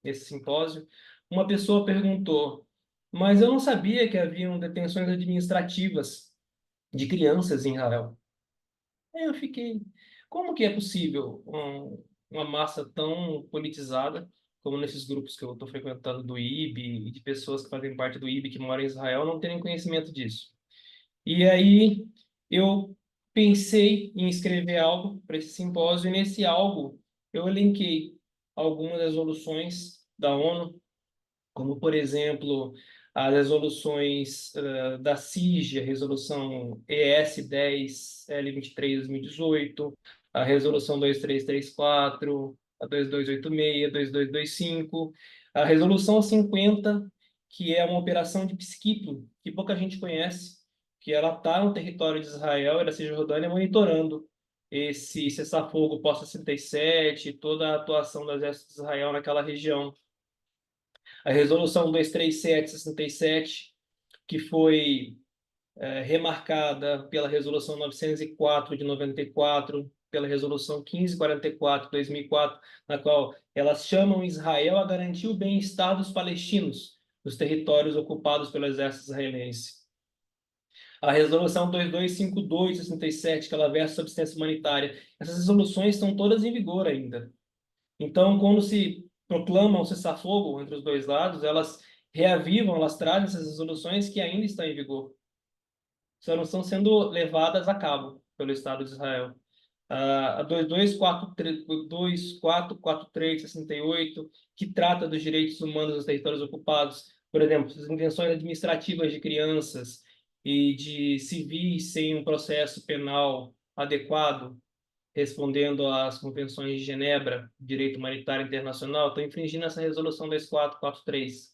nesse simpósio, uma pessoa perguntou: mas eu não sabia que haviam detenções administrativas de crianças em Israel. Aí eu fiquei, como que é possível uma massa tão politizada, como nesses grupos que eu estou frequentando do IB, e de pessoas que fazem parte do IB, que moram em Israel, não terem conhecimento disso? E aí eu pensei em escrever algo para esse simpósio, e nesse algo eu elenquei algumas resoluções da ONU, como, por exemplo, as resoluções da CIG, a resolução ES 10L23/2018, a resolução 2334, a 2286, 2225, a resolução 50, que é uma operação de peacekeeping, que pouca gente conhece, que ela está no território de Israel e da Cisjordânia monitorando esse cessar-fogo pós-67, toda a atuação do Exército de Israel naquela região. A resolução 237/67, que foi remarcada pela resolução 904 de 94, pela resolução 1544 de 2004, na qual elas chamam Israel a garantir o bem-estar dos palestinos nos territórios ocupados pelo exército israelense. A resolução 2252 de 67, que ela versa sobre assistência humanitária. Essas resoluções estão todas em vigor ainda. Então, quando se proclama um cessar-fogo entre os dois lados, elas reavivam, elas trazem essas resoluções que ainda estão em vigor. Só não estão sendo levadas a cabo pelo Estado de Israel. A 2443/68, que trata dos direitos humanos nos territórios ocupados, por exemplo, as intenções administrativas de crianças e de civis sem um processo penal adequado, respondendo às convenções de Genebra, direito humanitário internacional, estão infringindo essa resolução 2443.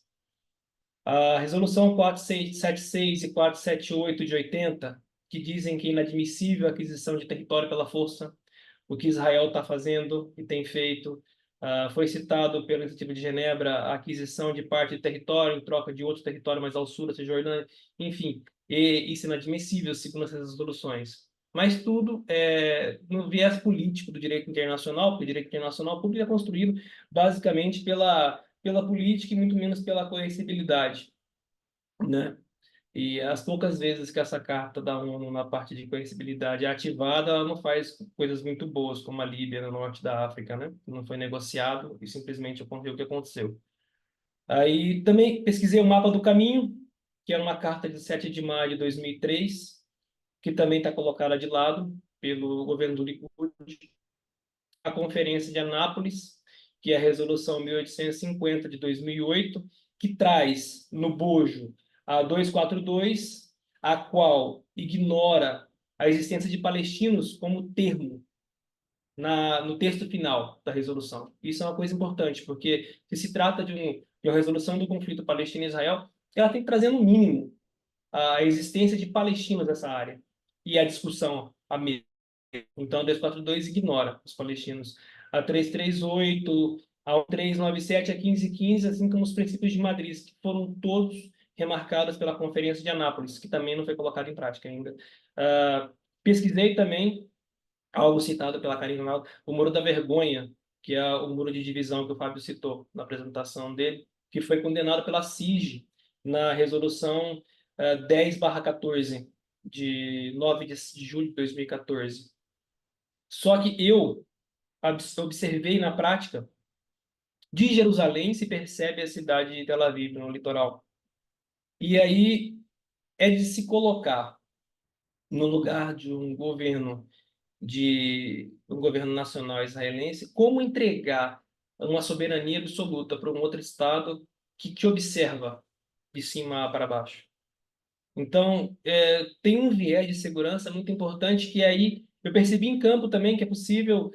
A resolução 476 e 478 de 80, que dizem que é inadmissível a aquisição de território pela força, o que Israel está fazendo e tem feito. Foi citado pela iniciativa de Genebra a aquisição de parte de território em troca de outro território mais ao sul, da Cisjordânia, enfim, e isso é inadmissível segundo essas resoluções. Mas tudo no viés político do direito internacional, porque o direito internacional público é construído basicamente pela política e muito menos pela coercibilidade, né? E as poucas vezes que essa carta da ONU na parte de coercibilidade é ativada, ela não faz coisas muito boas, como a Líbia, no norte da África, né? Não foi negociado e simplesmente aconteceu o que aconteceu. Aí também pesquisei o mapa do caminho, que era uma carta de 7 de maio de 2003, que também está colocada de lado pelo governo do Likud, a Conferência de Anápolis, que é a Resolução 1850 de 2008, que traz no bojo a 242, a qual ignora a existência de palestinos como termo no texto final da resolução. Isso é uma coisa importante, porque se trata de uma resolução do conflito Palestina e Israel, ela tem que trazer no mínimo a existência de palestinos nessa área e a discussão, a mesma. Então, a 242 ignora os palestinos. A 338, a 397, a 1515, assim como os princípios de Madrid, que foram todos remarcados pela Conferência de Anápolis, que também não foi colocado em prática ainda. Pesquisei também algo citado pela Karine Ronaldo, o Muro da Vergonha, que é o muro de divisão que o Fábio citou na apresentação dele, que foi condenado pela CIG na resolução 10/14, de 9 de julho de 2014. Só que eu observei na prática, de Jerusalém se percebe a cidade de Tel Aviv, no litoral. E aí é de se colocar no lugar de um governo nacional israelense, como entregar uma soberania absoluta para um outro Estado que te observa de cima para baixo. Então, tem um viés de segurança muito importante que aí eu percebi em campo também que é possível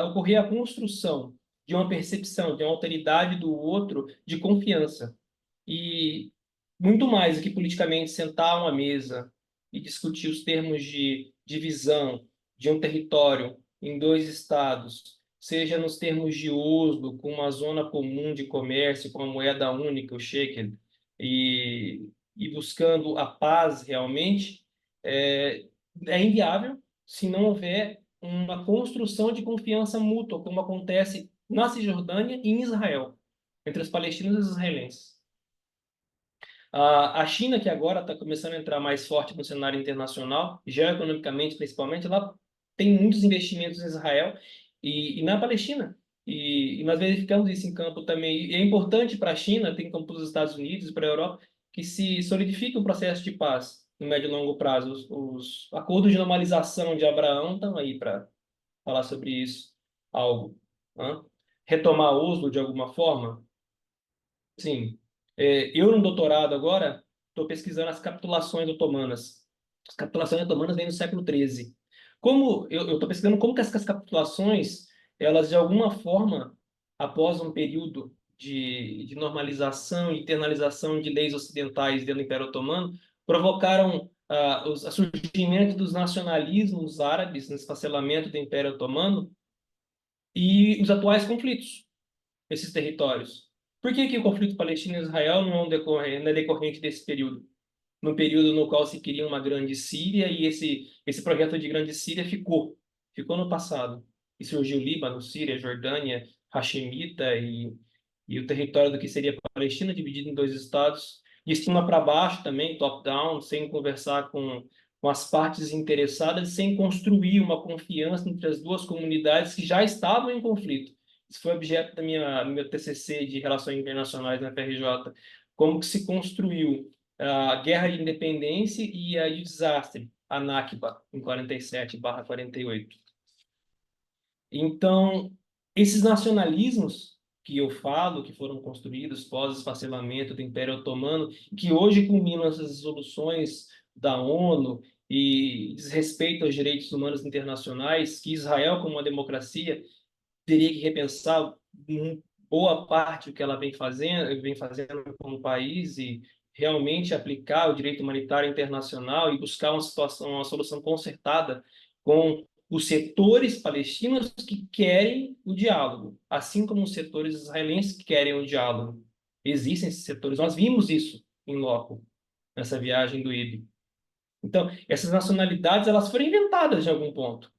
ocorrer a construção de uma percepção, de uma alteridade do outro, de confiança. E muito mais do que politicamente sentar a uma mesa e discutir os termos de divisão de um território em dois estados, seja nos termos de Oslo, com uma zona comum de comércio, com a moeda única, o shekel, e, e buscando a paz realmente, é inviável se não houver uma construção de confiança mútua, como acontece na Cisjordânia e em Israel, entre os palestinos e os israelenses. A China, que agora está começando a entrar mais forte no cenário internacional, geoeconomicamente principalmente, ela tem muitos investimentos em Israel e na Palestina. E nós verificamos isso em campo também. E é importante para a China, tem como para os Estados Unidos e para a Europa, que se solidifique um processo de paz no médio e longo prazo. Os acordos de normalização de Abraão estão aí para falar sobre isso, algo. Né? Retomar Oslo de alguma forma. Sim. Eu, no doutorado agora, estou pesquisando as capitulações otomanas. As capitulações otomanas vêm no século XIII. Como eu estou pesquisando como que essas capitulações, elas de alguma forma, após um período de normalização e internalização de leis ocidentais dentro do Império Otomano, provocaram o surgimento dos nacionalismos árabes no esfacelamento do Império Otomano e os atuais conflitos esses territórios. Por que o conflito Palestina-Israel não é decorrente desse período? No período no qual se queria uma grande Síria e esse projeto de grande Síria ficou no passado. E surgiu Líbano, Síria, Jordânia, Hashemita e o território do que seria Palestina dividido em dois estados, de cima para baixo também, top-down, sem conversar com as partes interessadas, sem construir uma confiança entre as duas comunidades que já estavam em conflito. Isso foi objeto do meu TCC de Relações Internacionais na FRJ. Como que se construiu a Guerra de Independência e o desastre, a Nakba, em 47/48. Então, esses nacionalismos que eu falo, que foram construídos pós-esfacelamento do Império Otomano, que hoje culminam essas resoluções da ONU e desrespeito aos direitos humanos internacionais, que Israel, como uma democracia, teria que repensar boa parte do que ela vem fazendo como país e realmente aplicar o direito humanitário internacional e buscar uma solução concertada com os setores palestinos que querem o diálogo, assim como os setores israelenses que querem o diálogo. Existem esses setores, nós vimos isso em loco, nessa viagem do IB. Então, essas nacionalidades elas foram inventadas de algum ponto.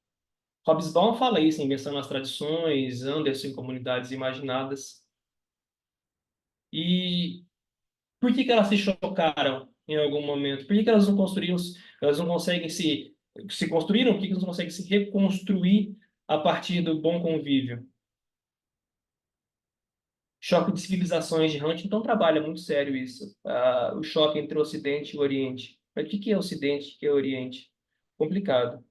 Hobsbawm fala isso, Invenção nas Tradições, Anderson em Comunidades Imaginadas. E por que elas se chocaram em algum momento? Por que que elas não construíram, elas não conseguem se construíram, por que que elas não conseguem se reconstruir a partir do bom convívio? Choque de civilizações de Huntington trabalha muito sério isso. O choque entre o Ocidente e o Oriente. Mas o que que é Ocidente e o que é Oriente? Complicado.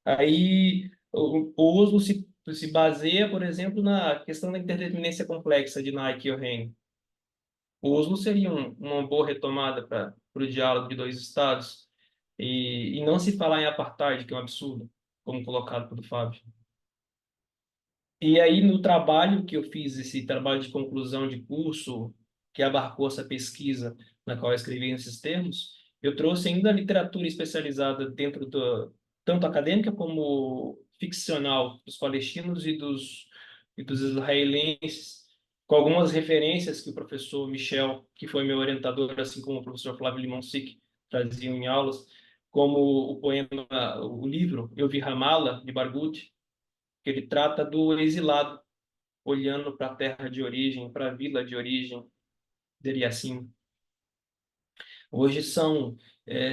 Aí o Oslo se baseia, por exemplo, na questão da interdependência complexa de Nike e O'Reilly. O Oslo seria uma boa retomada para o diálogo de dois estados e não se falar em apartheid, que é um absurdo, como colocado pelo Fábio. E aí, no trabalho que eu fiz, esse trabalho de conclusão de curso, que abarcou essa pesquisa na qual eu escrevi esses termos, eu trouxe ainda literatura especializada dentro tanto acadêmica como ficcional, dos palestinos e dos israelenses, com algumas referências que o professor Michel, que foi meu orientador, assim como o professor Flávio Limonsik, traziam em aulas, como o poema, o livro Eu Vi Ramallah, de Barghouti, que ele trata do exilado olhando para a terra de origem, para a vila de origem dele assim. Hoje são,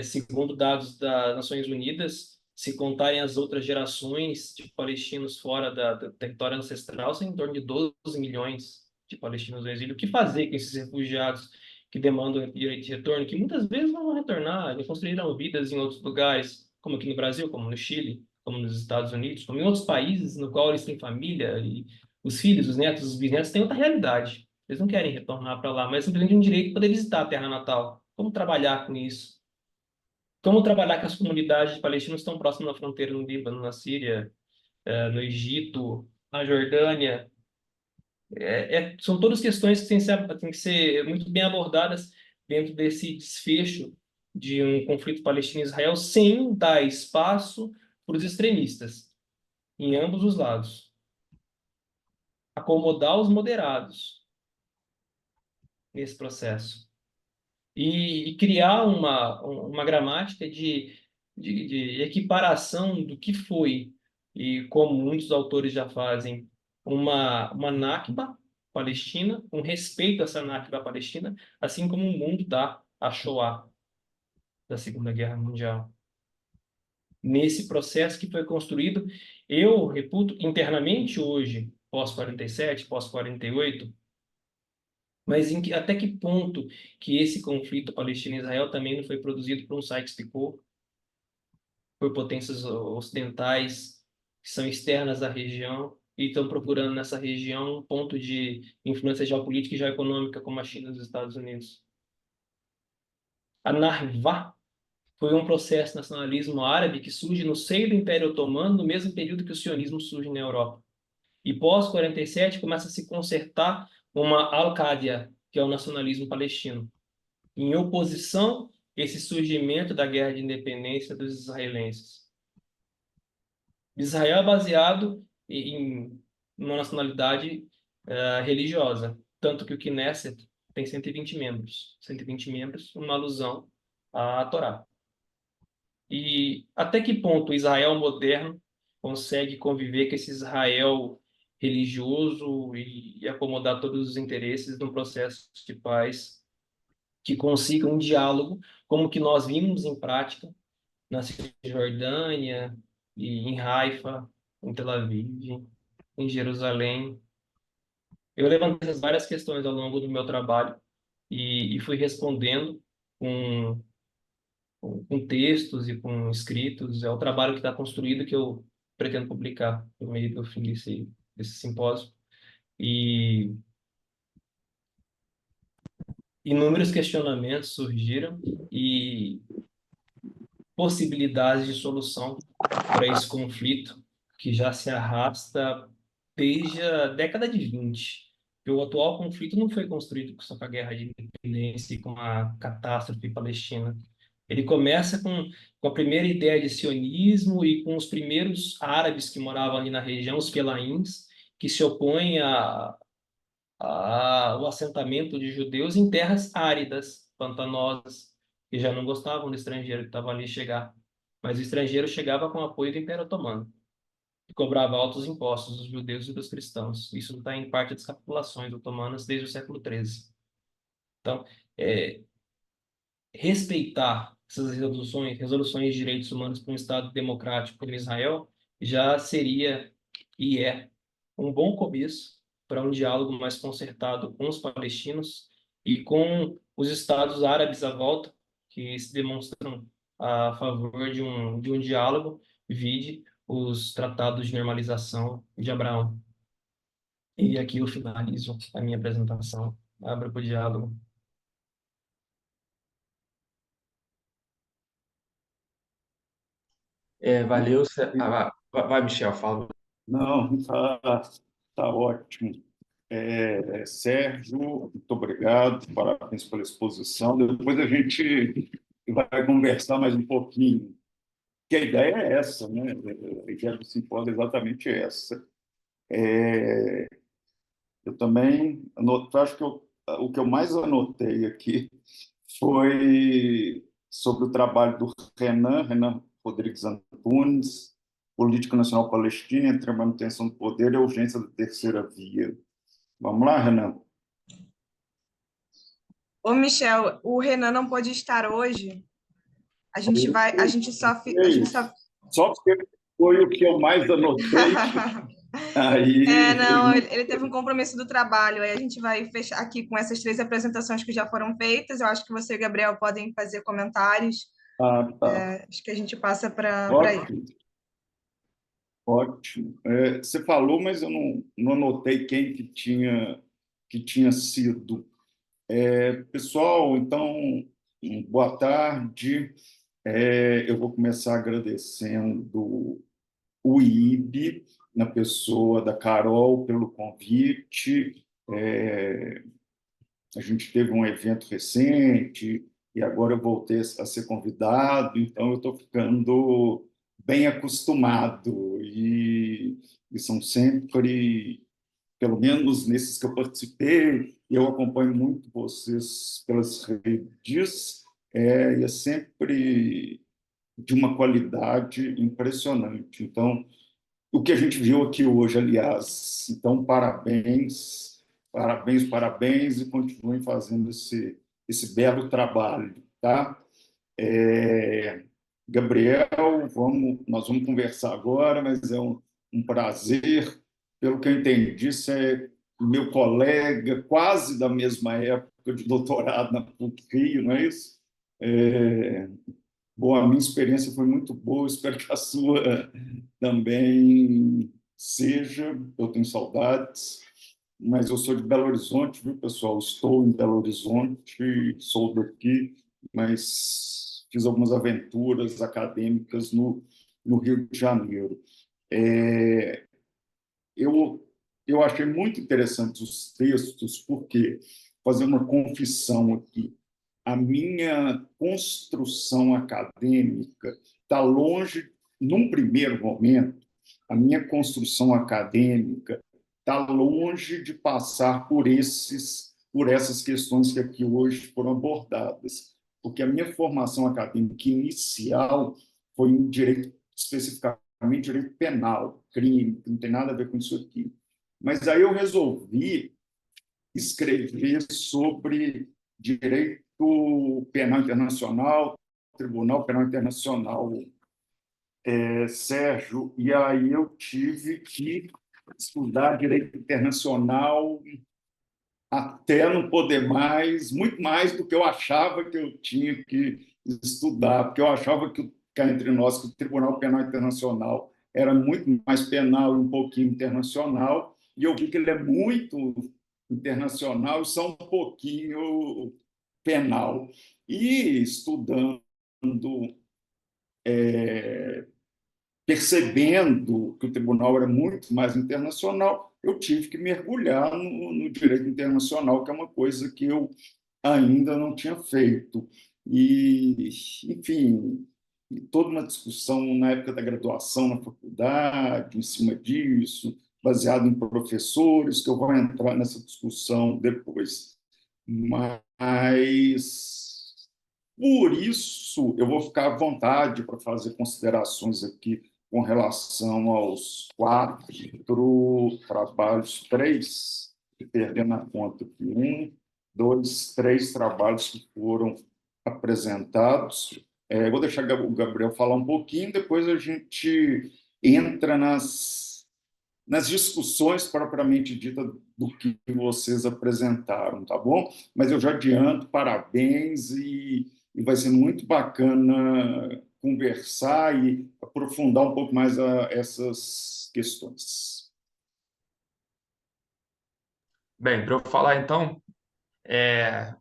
segundo dados das Nações Unidas, se contarem as outras gerações de palestinos fora do território ancestral, são em torno de 12 milhões de palestinos no exílio. O que fazer com esses refugiados que demandam direito de retorno, que muitas vezes não vão retornar, e construirão vidas em outros lugares, como aqui no Brasil, como no Chile, como nos Estados Unidos, como em outros países no qual eles têm família, e os filhos, os netos, os bisnetos têm outra realidade. Eles não querem retornar para lá, mas simplesmente um direito de poder visitar a terra natal. Como trabalhar com isso? Como trabalhar com as comunidades palestinas que estão próximas da fronteira no Líbano, na Síria, no Egito, na Jordânia? São todas questões que têm que ser muito bem abordadas dentro desse desfecho de um conflito Palestina-Israel, sem dar espaço para os extremistas, em ambos os lados. Acomodar os moderados nesse processo. E criar uma gramática de equiparação do que foi, e como muitos autores já fazem, uma Nakba palestina, um respeito a essa Nakba palestina, assim como o mundo dá a Shoah da Segunda Guerra Mundial. Nesse processo que foi construído, eu reputo internamente hoje, pós-47, pós-48, mas até que ponto que esse conflito Palestina-Israel também não foi produzido por um Sykes-Picot, por potências ocidentais que são externas à região e estão procurando nessa região um ponto de influência geopolítica e geoeconômica como a China e os Estados Unidos. A Narva foi um processo de nacionalismo árabe que surge no seio do Império Otomano no mesmo período que o sionismo surge na Europa. E pós-47 começa a se consertar uma Al-Qaeda, que é o nacionalismo palestino, em oposição a esse surgimento da guerra de independência dos israelenses. Israel é baseado em uma nacionalidade religiosa, tanto que o Knesset tem 120 membros. 120 membros, uma alusão à Torá. E até que ponto o Israel moderno consegue conviver com esse Israel religioso e acomodar todos os interesses num processo de paz que consiga um diálogo, como que nós vimos em prática na Cisjordânia e em Haifa, em Tel Aviv, em Jerusalém. Eu levantei essas várias questões ao longo do meu trabalho e fui respondendo com, com textos e com escritos. É o trabalho que está construído que eu pretendo publicar por meio do fim desse simpósio. E inúmeros questionamentos surgiram e possibilidades de solução para esse conflito que já se arrasta desde a década de 20. Porque o atual conflito não foi construído só com a guerra de independência e com a catástrofe palestina. Ele começa com a primeira ideia de sionismo e com os primeiros árabes que moravam ali na região, os felaíns, que se opõem o assentamento de judeus em terras áridas, pantanosas, que já não gostavam do estrangeiro que estava ali chegar. Mas o estrangeiro chegava com o apoio do Império Otomano, que cobrava altos impostos dos judeus e dos cristãos. Isso está em parte das capitulações otomanas desde o século XIII. Então, respeitar essas resoluções de direitos humanos para um Estado democrático como Israel, já seria e é um bom começo para um diálogo mais concertado com os palestinos e com os Estados árabes à volta, que se demonstram a favor de um diálogo, vide os tratados de normalização de Abraão. E aqui eu finalizo a minha apresentação. Abra para o diálogo. Valeu. Vai, Michel, fala. Não, tá ótimo. Sérgio, muito obrigado, parabéns pela exposição. Depois a gente vai conversar mais um pouquinho, que a ideia é essa, né? A ideia do simpósio é exatamente essa. Eu também acho que o que eu mais anotei aqui foi sobre o trabalho do Renan Rodrigues Antunes, Política Nacional Palestina entre a manutenção do poder e a urgência da terceira via. Vamos lá, Renan? Ô, Michel, o Renan não pôde estar hoje. A gente vai, a gente só, a gente só... Só porque foi o que eu mais anotei, aí não, ele teve um compromisso do trabalho. Aí a gente vai fechar aqui com essas 3 apresentações que já foram feitas. Eu acho que você e o Gabriel podem fazer comentários. tá. Acho que a gente passa para aí. Ótimo, ótimo. Você falou, mas eu não anotei quem que tinha sido. Pessoal, então, boa tarde. Eu vou começar agradecendo o IB, na pessoa da Carol, pelo convite. A gente teve um evento recente e agora eu voltei a ser convidado, então eu estou ficando bem acostumado e são sempre, pelo menos nesses que eu participei, e eu acompanho muito vocês pelas redes, e é sempre de uma qualidade impressionante. Então, o que a gente viu aqui hoje, aliás. Então, parabéns, parabéns, parabéns, e continuem fazendo esse belo trabalho, tá? Gabriel, nós vamos conversar agora, mas é um prazer. Pelo que eu entendi, você é meu colega, quase da mesma época de doutorado na PUC-Rio, não é isso? Bom, a minha experiência foi muito boa, espero que a sua também seja. Eu tenho saudades, mas eu sou de Belo Horizonte, viu, pessoal? Estou em Belo Horizonte, sou daqui, mas fiz algumas aventuras acadêmicas no Rio de Janeiro. Eu achei muito interessantes os textos, porque, fazer uma confissão aqui, a minha construção acadêmica está longe, num primeiro momento, a minha construção acadêmica está longe de passar por essas questões que aqui hoje foram abordadas, porque a minha formação acadêmica inicial foi em direito, especificamente direito penal, crime, que não tem nada a ver com isso aqui. Mas aí eu resolvi escrever sobre direito penal internacional, Tribunal Penal Internacional, Sérgio, e aí eu tive que estudar direito internacional até não poder mais, muito mais do que eu achava que eu tinha que estudar, porque eu achava que, cá entre nós, que o Tribunal Penal Internacional era muito mais penal e um pouquinho internacional, e eu vi que ele é muito internacional e só um pouquinho penal. E estudando, percebendo que o tribunal era muito mais internacional, eu tive que mergulhar no direito internacional, que é uma coisa que eu ainda não tinha feito. E, enfim, toda uma discussão na época da graduação na faculdade, em cima disso, baseado em professores, que eu vou entrar nessa discussão depois. Mas, por isso, eu vou ficar à vontade para fazer considerações aqui com relação aos 4 trabalhos, 3, perdendo a conta aqui, 1, 2, 3 trabalhos que foram apresentados. Vou deixar o Gabriel falar um pouquinho, depois a gente entra nas discussões propriamente ditas do que vocês apresentaram, tá bom? Mas eu já adianto, parabéns, e vai ser muito bacana conversar e aprofundar um pouco mais essas questões. Bem, para eu falar então,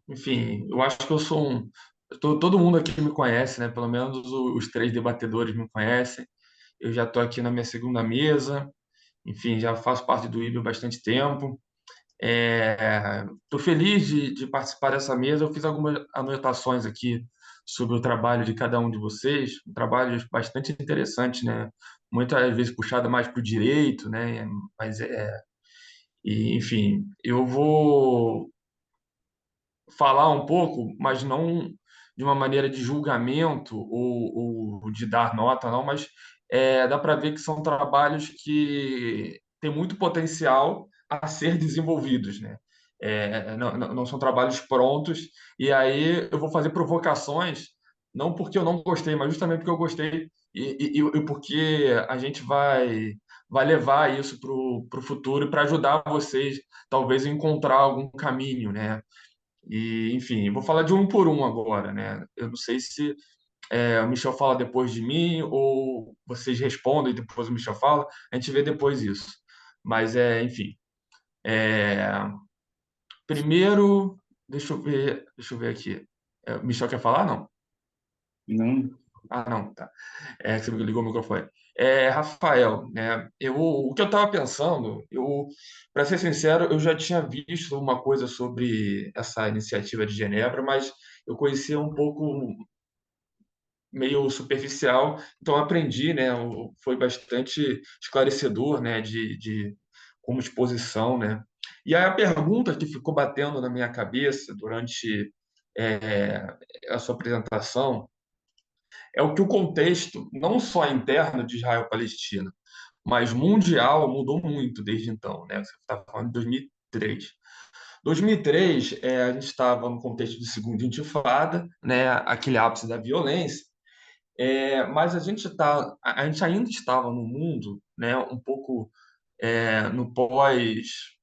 enfim, eu acho que eu sou todo mundo aqui me conhece, né? Pelo menos os três debatedores me conhecem. Eu já estou aqui na minha segunda mesa, enfim, já faço parte do IB há bastante tempo. Estou feliz de participar dessa mesa. Eu fiz algumas anotações aqui sobre o trabalho de cada um de vocês, um trabalho bastante interessante, né? Muitas vezes puxado mais para o direito, né? Mas enfim, eu vou falar um pouco, mas não de uma maneira de julgamento ou de dar nota, não, mas dá para ver que são trabalhos que têm muito potencial a ser desenvolvidos, né? Não são trabalhos prontos, e aí eu vou fazer provocações, não porque eu não gostei, mas justamente porque eu gostei e porque a gente vai levar isso para o futuro e para ajudar vocês, talvez, a encontrar algum caminho, né? E, enfim, vou falar de um por um agora, né? Eu não sei se o Michel fala depois de mim ou vocês respondem e depois o Michel fala. A gente vê depois isso. Mas, enfim. É, primeiro, deixa eu ver aqui. O Michel quer falar? Não. Não? Ah, não, tá. Você ligou o microfone. Rafael, né? O que eu estava pensando, para ser sincero, eu já tinha visto uma coisa sobre essa iniciativa de Genebra, mas eu conhecia um pouco meio superficial, então aprendi, né? Foi bastante esclarecedor, né? Como exposição, né? E aí a pergunta que ficou batendo na minha cabeça durante é, a sua apresentação é o que o contexto, não só interno de Israel-Palestina, mas mundial, mudou muito desde então, né? Você está falando de 2003. 2003, a gente estava no contexto de segunda intifada, né? Aquele ápice da violência, mas a gente ainda estava no mundo, né? Um pouco no pós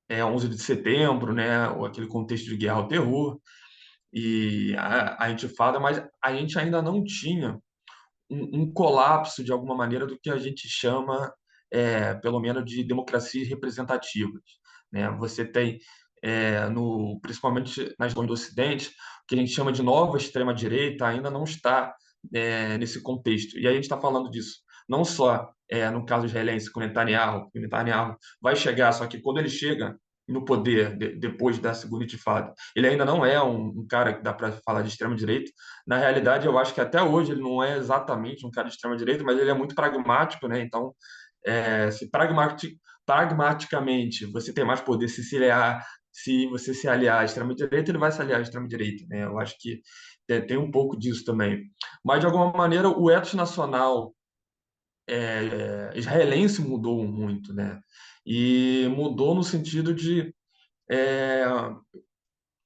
11 de setembro, né? Ou aquele contexto de guerra ao terror e a intifada, mas a gente ainda não tinha um colapso, de alguma maneira, do que a gente chama, pelo menos, de democracias representativas, né? Você tem, principalmente nas regiões do Ocidente, o que a gente chama de nova extrema-direita ainda não está nesse contexto. E aí a gente está falando disso não só no caso israelense com o Netanyahu vai chegar, só que quando ele chega no poder depois da segunda intifada, ele ainda não é um cara que dá para falar de extrema-direita. Na realidade, eu acho que até hoje ele não é exatamente um cara de extrema-direita, mas ele é muito pragmático, né? Então, se pragmaticamente você tem mais poder se você se aliar à extrema-direita, ele vai se aliar à extrema-direita, né? Eu acho que tem um pouco disso também. Mas, de alguma maneira, o ethos nacional israelense mudou muito, né? E mudou no sentido de é,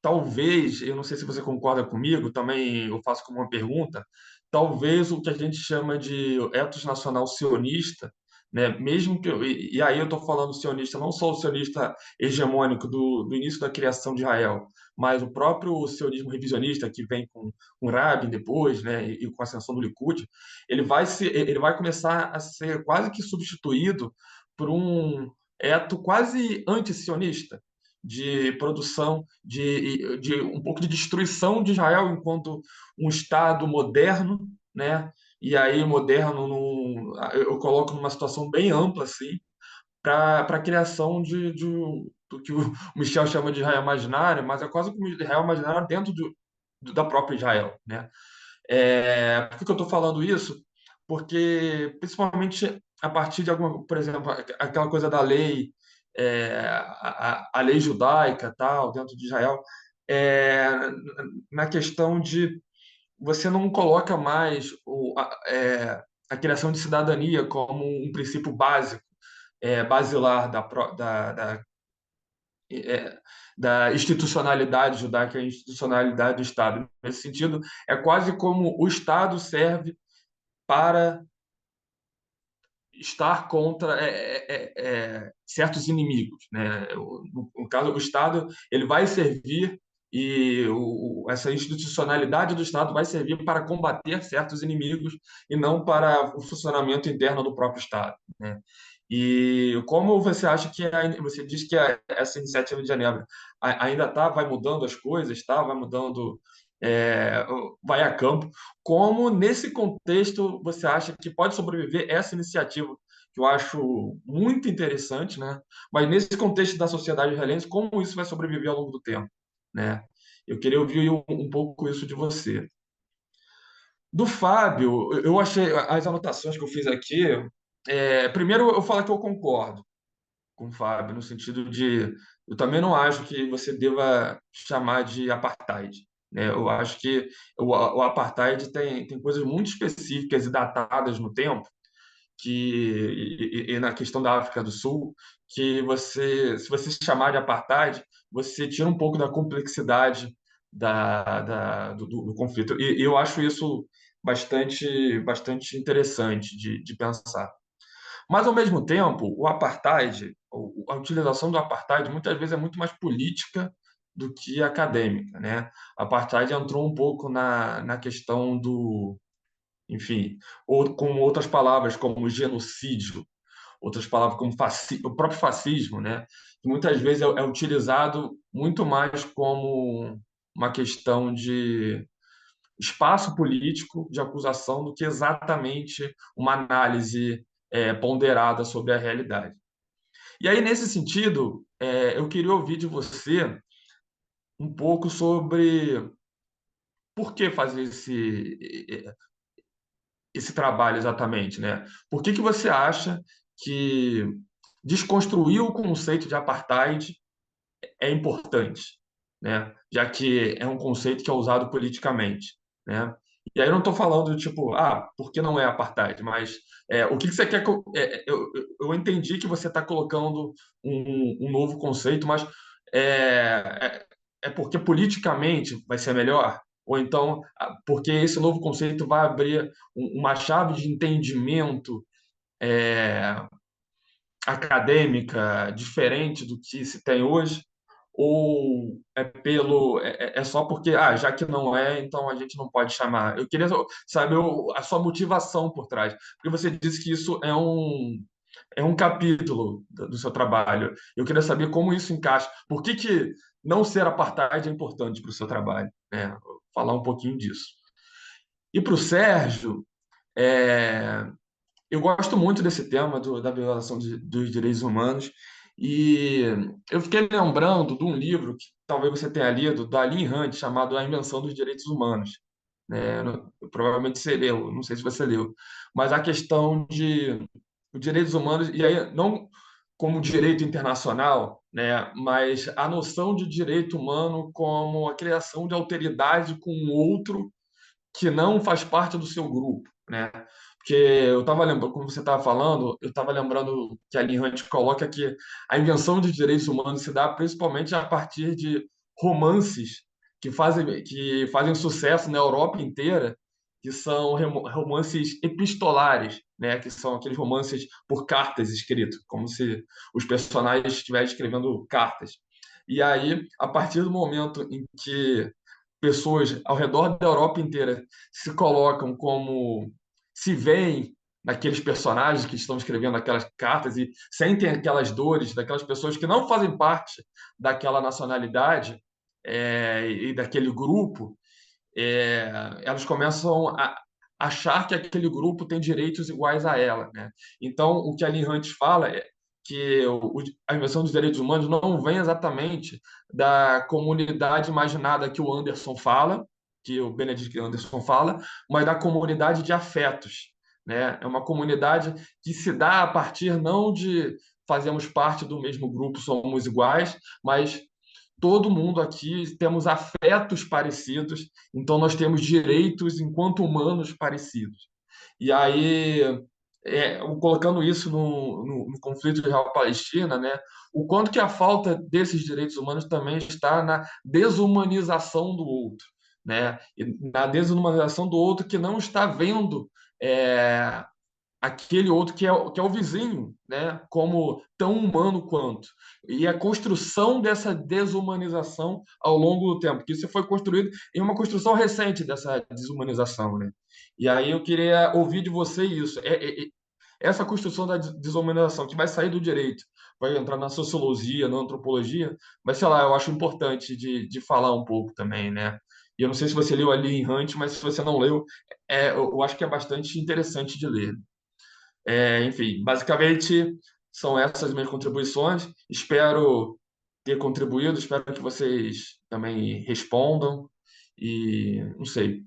talvez, eu não sei se você concorda comigo, também eu faço como uma pergunta, talvez o que a gente chama de ethos nacional sionista, né, mesmo que, e aí eu estou falando sionista, não só o sionista hegemônico do início da criação de Israel, mas o próprio sionismo revisionista que vem com Rabin depois, né, e com a ascensão do Likud, ele vai começar a ser quase que substituído por um eto quase anti-sionista, de produção, de um pouco de destruição de Israel enquanto um Estado moderno, né? E aí moderno eu coloco numa situação bem ampla assim, para a criação do que o Michel chama de Israel imaginário, mas é quase como Israel imaginário dentro da própria Israel, né? Por que eu estou falando isso? Porque, principalmente a partir de alguma, por exemplo, aquela coisa da lei, a lei judaica, tal, dentro de Israel, é, na questão de você não coloca mais a criação de cidadania como um princípio básico, basilar é, da institucionalidade judaica e institucionalidade do Estado. Nesse sentido, é quase como o Estado serve para estar contra certos inimigos, né? No caso, o Estado ele vai servir essa institucionalidade do Estado vai servir para combater certos inimigos e não para o funcionamento interno do próprio Estado, né? E como você acha que você diz que essa iniciativa de Genebra ainda vai mudando as coisas, vai mudando, é, vai a campo. Como, nesse contexto, você acha que pode sobreviver essa iniciativa, que eu acho muito interessante, né? Mas nesse contexto da sociedade israelense, como isso vai sobreviver ao longo do tempo, né? Eu queria ouvir um pouco isso de você. Do Fábio, eu achei as anotações que eu fiz aqui. Primeiro, eu falo que eu concordo com o Fábio, no sentido de eu também não acho que você deva chamar de apartheid, né? Eu acho que o apartheid tem coisas muito específicas e datadas no tempo, e na questão da África do Sul, que se você chamar de apartheid, você tira um pouco da complexidade do conflito. E eu acho isso bastante interessante de pensar. Mas, ao mesmo tempo, o apartheid, a utilização do apartheid, muitas vezes é muito mais política do que acadêmica, né? A apartheid entrou um pouco na questão do, enfim, ou com outras palavras como genocídio, outras palavras como o próprio fascismo, né? Que muitas vezes é utilizado muito mais como uma questão de espaço político de acusação do que exatamente uma análise ponderada sobre a realidade. E aí, nesse sentido, eu queria ouvir de você um pouco sobre por que fazer esse trabalho exatamente, né? Por que você acha que desconstruir o conceito de apartheid é importante, né? Já que é um conceito que é usado politicamente, né? E aí eu não estou falando tipo, por que não é apartheid, mas o que você quer que eu entendi que você está colocando um novo conceito, mas porque politicamente vai ser melhor? Ou então porque esse novo conceito vai abrir uma chave de entendimento é, acadêmica diferente do que se tem hoje? Ou é só porque já que não é, então a gente não pode chamar? Eu queria saber a sua motivação por trás, porque você disse que isso é um capítulo do seu trabalho. Eu queria saber como isso encaixa. Por que não ser apartheid é importante para o seu trabalho, né? Falar um pouquinho disso. E para o Sérgio, é, eu gosto muito desse tema da violação dos direitos humanos, e eu fiquei lembrando de um livro que talvez você tenha lido, da Ayn Rand, chamado A Invenção dos Direitos Humanos, né? Provavelmente você leu, não sei se você leu, mas a questão de os direitos humanos, e aí não como direito internacional, né? Mas a noção de direito humano como a criação de alteridade com o outro que não faz parte do seu grupo, né? Porque eu estava lembrando, como você estava falando, eu estava lembrando que a Ayn Rand coloca que a invenção dos direitos humanos se dá principalmente a partir de romances que fazem sucesso na Europa inteira, que são romances epistolares, né? Que são aqueles romances por cartas escritos, como se os personagens estivessem escrevendo cartas. E aí, a partir do momento em que pessoas ao redor da Europa inteira se colocam como se veem naqueles personagens que estão escrevendo aquelas cartas e sentem aquelas dores daquelas pessoas que não fazem parte daquela nacionalidade e daquele grupo, elas começam a achar que aquele grupo tem direitos iguais a ela, né? Então, o que a Ayn Rand fala é que a invenção dos direitos humanos não vem exatamente da comunidade imaginada que o Anderson fala, que o Benedict Anderson fala, mas da comunidade de afetos, né? É uma comunidade que se dá a partir não de fazemos parte do mesmo grupo, somos iguais, mas todo mundo aqui temos afetos parecidos, então nós temos direitos enquanto humanos parecidos. E aí colocando isso no conflito Israel-Palestina, né, o quanto que a falta desses direitos humanos também está na desumanização do outro, né, e na desumanização do outro que não está vendo é, aquele outro que é o vizinho, né, como tão humano quanto. E a construção dessa desumanização ao longo do tempo, que isso foi construído em uma construção recente dessa desumanização, né? E aí eu queria ouvir de você isso. Essa construção da desumanização que vai sair do direito, vai entrar na sociologia, na antropologia, mas sei lá, eu acho importante de falar um pouco também, né? E eu não sei se você leu ali em Hunt, mas se você não leu, eu acho que é bastante interessante de ler. Enfim, basicamente são essas minhas contribuições. Espero ter contribuído, espero que vocês também respondam. E não sei.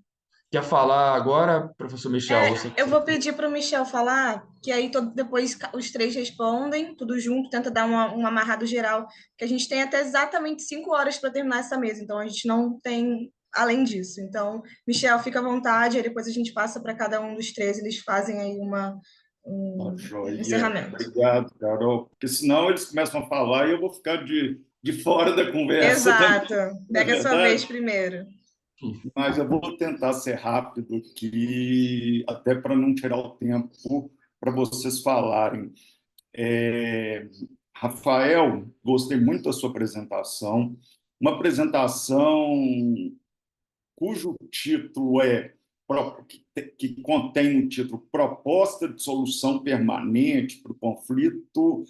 Quer falar agora, professor Michel? Você... Eu vou pedir para o Michel falar, que aí depois os três respondem, tudo junto, tenta dar um amarrado geral, que a gente tem até exatamente 5 horas para terminar essa mesa, então a gente não tem além disso. Então, Michel, fica à vontade, aí depois a gente passa para cada um dos três, eles fazem aí Tá um joia. encerramento. Obrigado, Carol. Porque senão eles começam a falar e eu vou ficar de fora da conversa também, Exato. não é Pega a sua vez verdade? primeiro. Mas eu vou tentar ser rápido aqui, até para não tirar o tempo para vocês falarem. Rafael, gostei muito da sua apresentação. Uma apresentação cujo título que contém no título Proposta de Solução Permanente para o Conflito,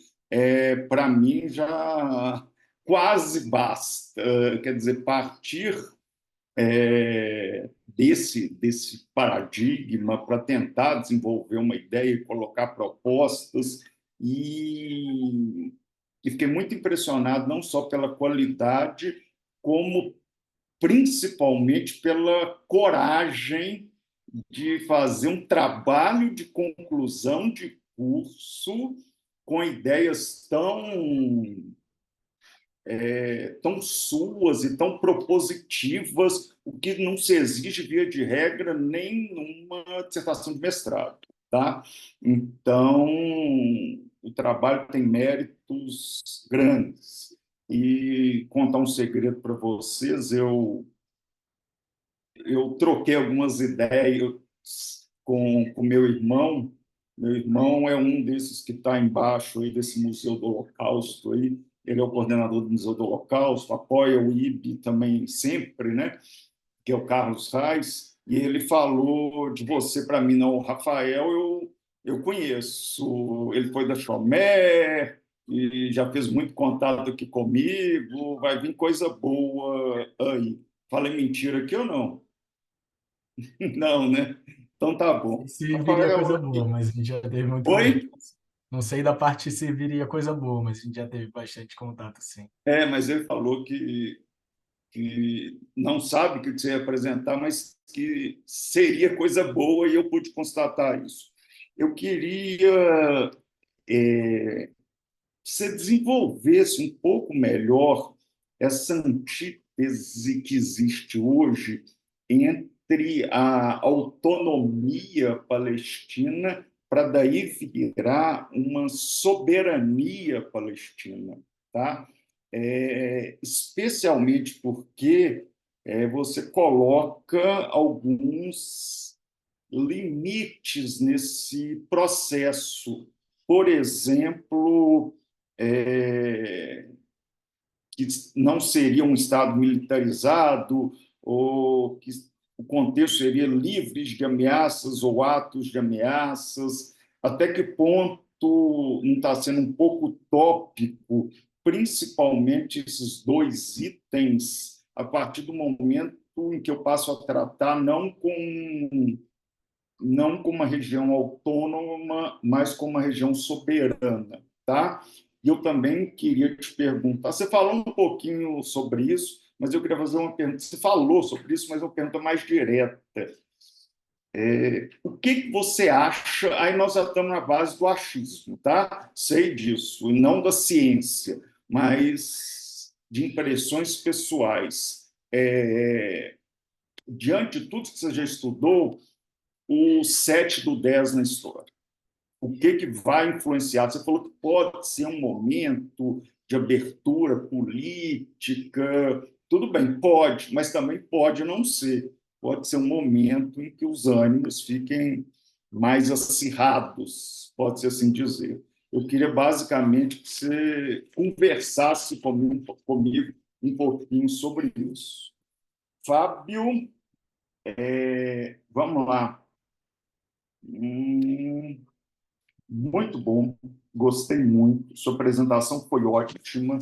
para mim já quase basta. Quer dizer, partir desse paradigma para tentar desenvolver uma ideia e colocar propostas e fiquei muito impressionado não só pela qualidade como principalmente pela coragem de fazer um trabalho de conclusão de curso com ideias tão suas e tão propositivas, o que não se exige, via de regra, nem numa dissertação de mestrado. Tá? Então, o trabalho tem méritos grandes. E contar um segredo para vocês, eu troquei algumas ideias com meu irmão. Meu irmão é um desses que está embaixo aí desse Museu do Holocausto aí. Ele é o coordenador do Museu do Holocausto, apoia o IB também sempre, né? Que é o Carlos Reis. E ele falou de você para mim, não, o Rafael, eu conheço. Ele foi da Chomé e já fez muito contato aqui comigo. Vai vir coisa boa aí. Falei mentira aqui ou não? Não, né? Então tá bom. Se viria Rafael, coisa boa, mas a gente já teve muito contato. oi? Não sei da parte se viria coisa boa, mas a gente já teve bastante contato, sim. Mas ele falou que não sabe o que você ia apresentar, mas que seria coisa boa e eu pude constatar isso. Eu queria que você desenvolvesse um pouco melhor essa antítese que existe hoje entre a autonomia palestina para daí virar uma soberania palestina, tá? Especialmente porque você coloca alguns limites nesse processo. Por exemplo, que não seria um Estado militarizado, ou que o contexto seria livre de ameaças ou atos de ameaças, até que ponto não está sendo um pouco utópico, principalmente esses dois itens, a partir do momento em que eu passo a tratar não como uma região autônoma, mas como uma região soberana, tá? E eu também queria te perguntar, você falou um pouquinho sobre isso, mas eu queria fazer uma pergunta. Você falou sobre isso, mas uma pergunta mais direta. O que você acha? Aí nós já estamos na base do achismo, tá? Sei disso, e não da ciência, mas de impressões pessoais. Diante de tudo que você já estudou, o 7 do 10 na história. o que vai influenciar? Você falou que pode ser um momento de abertura política. Tudo bem, pode, mas também pode não ser. Pode ser um momento em que os ânimos fiquem mais acirrados, pode-se assim dizer. Eu queria basicamente que você conversasse comigo um pouquinho sobre isso. Fábio, vamos lá. Muito bom, gostei muito. Sua apresentação foi ótima.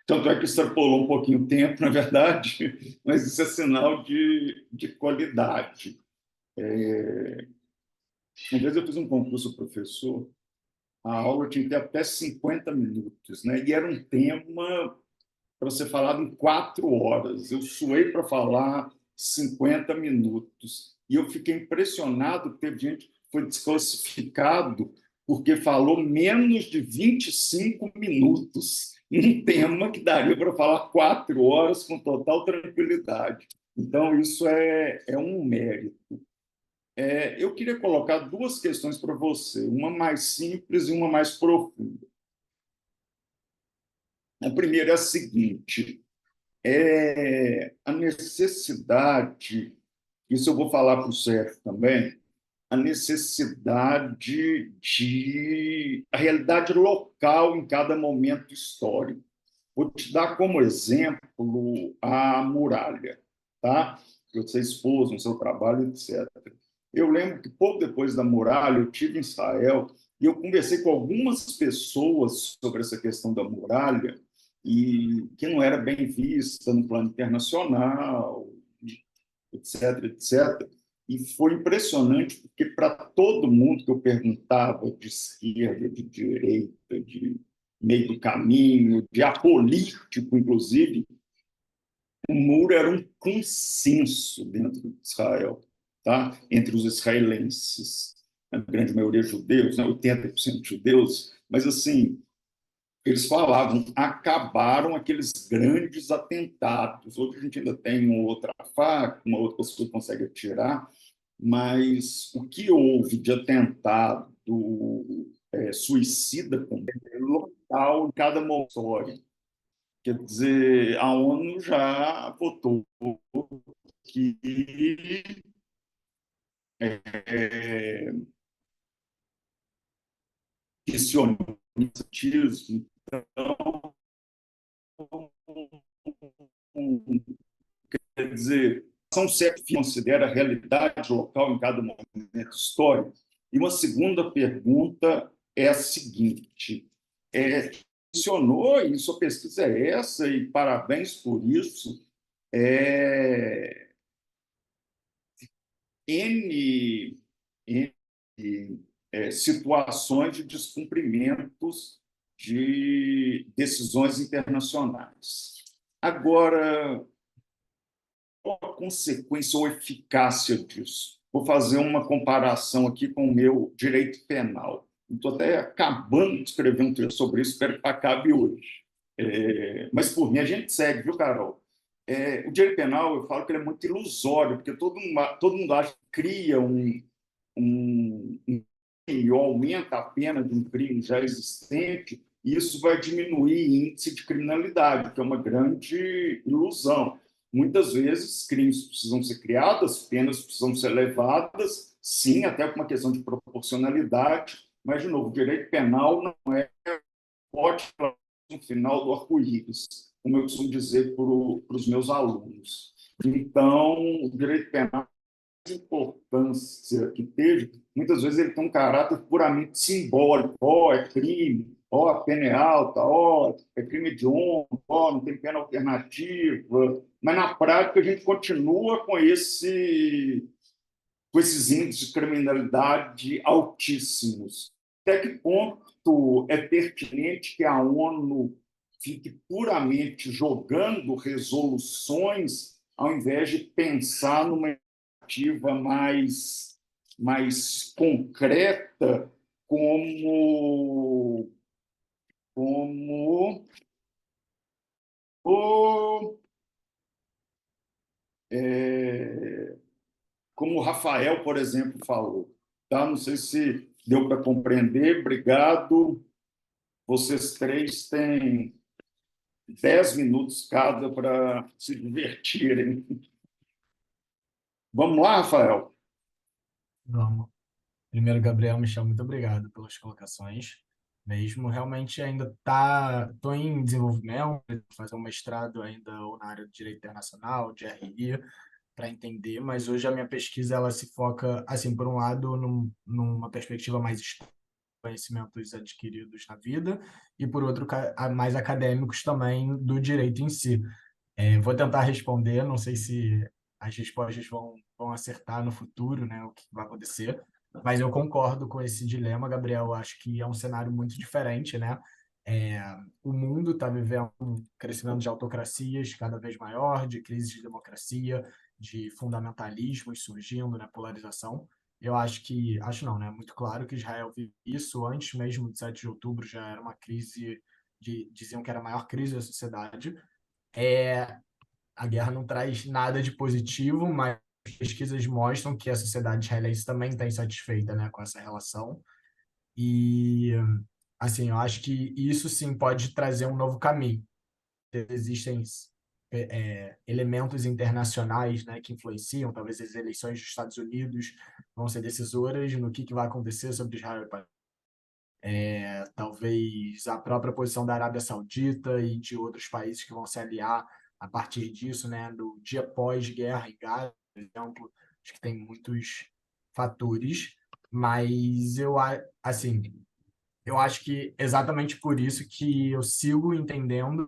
Tanto é que extrapolou um pouquinho o tempo, na verdade, mas isso é sinal de qualidade. Uma vez eu fiz um concurso professor, a aula tinha que ter até 50 minutos, né? E era um tema para ser falado em 4 horas. Eu suei para falar 50 minutos. E eu fiquei impressionado que teve gente que foi desclassificado porque falou menos de 25 minutos em um tema que daria para falar 4 horas com total tranquilidade. Então, isso é um mérito. Eu queria colocar 2 questões para você, uma mais simples e uma mais profunda. A primeira é a seguinte: a necessidade, isso eu vou falar para o Sérgio também, a necessidade de a realidade local em cada momento histórico. Vou te dar como exemplo a muralha, tá? Que você expôs no seu trabalho, etc. Eu lembro que pouco depois da muralha eu tive em Israel e eu conversei com algumas pessoas sobre essa questão da muralha e que não era bem vista no plano internacional, etc, etc. E foi impressionante, porque para todo mundo que eu perguntava, de esquerda, de direita, de meio do caminho, de apolítico, inclusive, o muro era um consenso dentro de Israel, tá? Entre os israelenses, a grande maioria judeus, né? 80% judeus, mas assim, eles falavam, acabaram aqueles grandes atentados. Hoje a gente ainda tem uma outra faca, uma outra pessoa que consegue atirar, mas o que houve de atentado suicida com local em cada história. Quer dizer, a ONU já votou que é, que sionismo, quer dizer, são certos que considera a realidade local em cada momento histórico. E uma segunda pergunta é a seguinte: mencionou, e sua pesquisa é essa, e parabéns por isso, N, N situações de descumprimentos de decisões internacionais. Agora, qual a consequência ou eficácia disso? Vou fazer uma comparação aqui com o meu direito penal. Estou até acabando de escrever um texto sobre isso, espero que acabe hoje. Mas, por mim, a gente segue, viu, Carol? O direito penal, eu falo que ele é muito ilusório, porque todo mundo acha que cria um crime ou aumenta a pena de um crime já existente, e isso vai diminuir o índice de criminalidade, que é uma grande ilusão. Muitas vezes, crimes precisam ser criados, penas precisam ser levadas, sim, até por uma questão de proporcionalidade, mas, de novo, o direito penal não é pode no final do arco-íris, como eu costumo dizer para os meus alunos. Então, o direito penal, a importância que teve, muitas vezes ele tem um caráter puramente simbólico. É crime, a pena é alta, é crime hediondo, não tem pena alternativa. Mas, na prática, a gente continua com esses índices de criminalidade altíssimos. Até que ponto é pertinente que a ONU fique puramente jogando resoluções ao invés de pensar numa iniciativa mais concreta como o, como o Rafael, por exemplo, falou. Tá? Não sei se deu para compreender. Obrigado. Vocês três têm 10 minutos cada para se divertirem. Vamos lá, Rafael? Vamos. Primeiro, Gabriel, Michel, muito obrigado pelas colocações. Mesmo, realmente ainda tô em desenvolvimento, fazer um mestrado ainda ou na área de Direito Internacional, de RI, para entender, mas hoje a minha pesquisa ela se foca, assim, por um lado, numa perspectiva mais conhecimentos adquiridos na vida e por outro, mais acadêmicos também do direito em si. Vou tentar responder, não sei se as respostas vão acertar no futuro, né, o que vai acontecer, mas eu concordo com esse dilema, Gabriel. Eu acho que é um cenário muito diferente, né? É, o mundo está vivendo um crescimento de autocracias cada vez maior, de crise de democracia, de fundamentalismos surgindo, né, polarização. Eu acho não, né? É muito claro que Israel vive isso antes mesmo de 7 de outubro, já era uma crise, diziam que era a maior crise da sociedade. A guerra não traz nada de positivo, mas pesquisas mostram que a sociedade israelense também está insatisfeita, né, com essa relação. E, assim, eu acho que isso sim pode trazer um novo caminho. Existem elementos internacionais, né, que influenciam, talvez as eleições dos Estados Unidos vão ser decisoras no que vai acontecer sobre Israel e Palestina. Talvez a própria posição da Arábia Saudita e de outros países que vão se aliar a partir disso, né, do dia pós-guerra em Gaza, por exemplo, acho que tem muitos fatores, mas assim, eu acho que exatamente por isso que eu sigo entendendo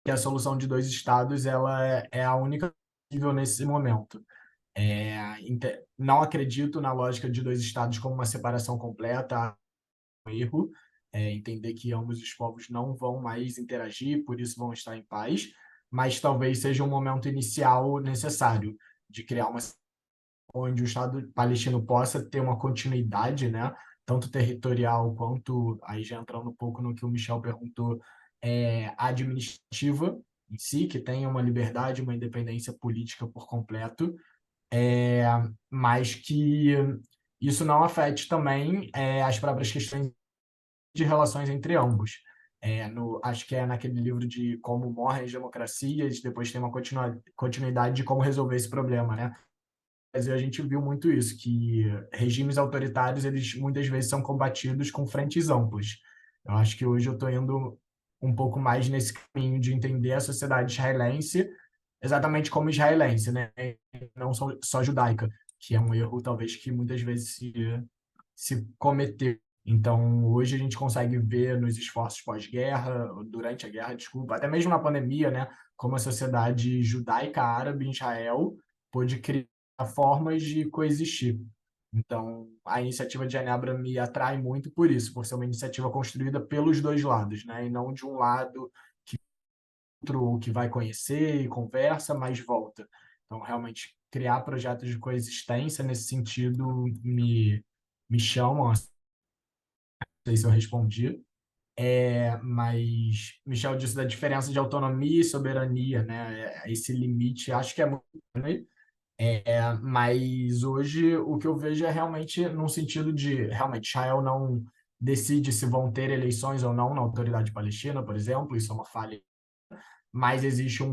que a solução de dois estados ela é a única possível nesse momento. Não acredito na lógica de dois estados como uma separação completa, erro, entender que ambos os povos não vão mais interagir, por isso vão estar em paz, mas talvez seja um momento inicial necessário de criar uma onde o Estado palestino possa ter uma continuidade, né, tanto territorial quanto, aí já entrando um pouco no que o Michel perguntou, administrativa em si, que tenha uma liberdade, uma independência política por completo, mas que isso não afete também as próprias questões de relações entre ambos. Acho que é naquele livro de Como Morrem as Democracias, depois tem uma continuidade de como resolver esse problema, né? Mas a gente viu muito isso, que regimes autoritários, eles muitas vezes são combatidos com frentes amplas. Eu acho que hoje eu estou indo um pouco mais nesse caminho de entender a sociedade israelense exatamente como israelense, né? Não só judaica, que é um erro talvez que muitas vezes se cometeu. Então, hoje a gente consegue ver nos esforços pós-guerra, durante a guerra, desculpa, até mesmo na pandemia, né, como a sociedade judaica árabe em Israel pôde criar formas de coexistir. Então, a iniciativa de Genebra me atrai muito por isso, por ser uma iniciativa construída pelos dois lados, né, e não de um lado que outro que vai conhecer e conversa, mas volta. Então, realmente, criar projetos de coexistência nesse sentido me chamam, sei se eu respondi, mas Michel disse da diferença de autonomia e soberania, né? Esse limite, acho que é muito grande, mas hoje o que eu vejo é realmente num sentido de, realmente, Israel não decide se vão ter eleições ou não na Autoridade Palestina, por exemplo, isso é uma falha, mas existe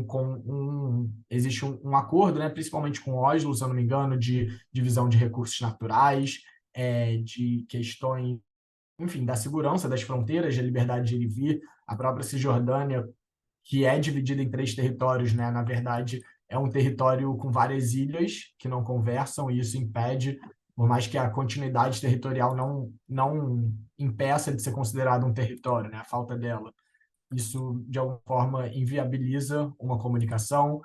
existe um acordo, né, principalmente com Oslo, se eu não me engano, de divisão de recursos naturais, de questões, enfim, da segurança das fronteiras, da liberdade de ir e vir. A própria Cisjordânia, que é dividida em 3 territórios, né? Na verdade, é um território com várias ilhas que não conversam, e isso impede, por mais que a continuidade territorial não impeça de ser considerado um território, né? A falta dela. Isso, de alguma forma, inviabiliza uma comunicação,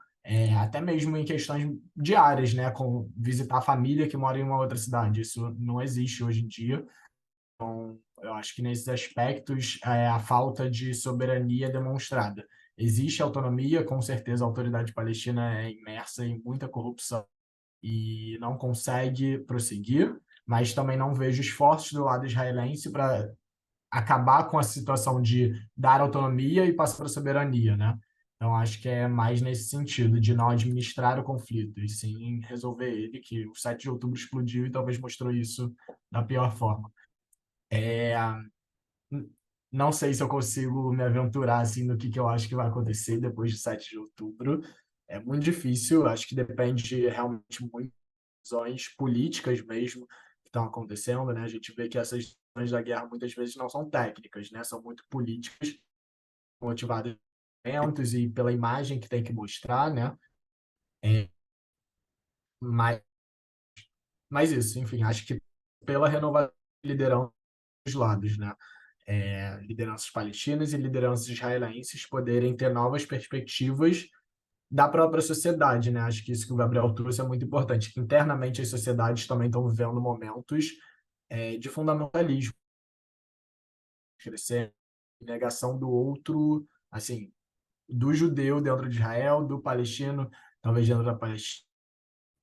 até mesmo em questões diárias, né? Com visitar a família que mora em uma outra cidade. Isso não existe hoje em dia. Eu acho que nesses aspectos a falta de soberania é demonstrada. Existe autonomia, com certeza a autoridade palestina é imersa em muita corrupção e não consegue prosseguir, mas também não vejo esforços do lado israelense para acabar com a situação de dar autonomia e passar para a soberania, né? Então, acho que é mais nesse sentido, de não administrar o conflito, e sim resolver ele, que o 7 de outubro explodiu e talvez mostrou isso da pior forma. É, não sei se eu consigo me aventurar assim no que eu acho que vai acontecer depois de 7 de outubro. É muito difícil, acho que depende realmente muito das decisões políticas mesmo que estão acontecendo, né? A gente vê que essas decisões da guerra muitas vezes não são técnicas, né? São muito políticas, motivadas por eventos e pela imagem que tem que mostrar, né? Mas, mas isso, enfim, acho que pela renovação de liderança dos lados, né? Lideranças palestinas e lideranças israelenses poderem ter novas perspectivas da própria sociedade, né? Acho que isso que o Gabriel trouxe é muito importante, que internamente as sociedades também estão vivendo momentos de fundamentalismo, crescer, negação do outro, assim, do judeu dentro de Israel, do palestino, talvez dentro da Palestina.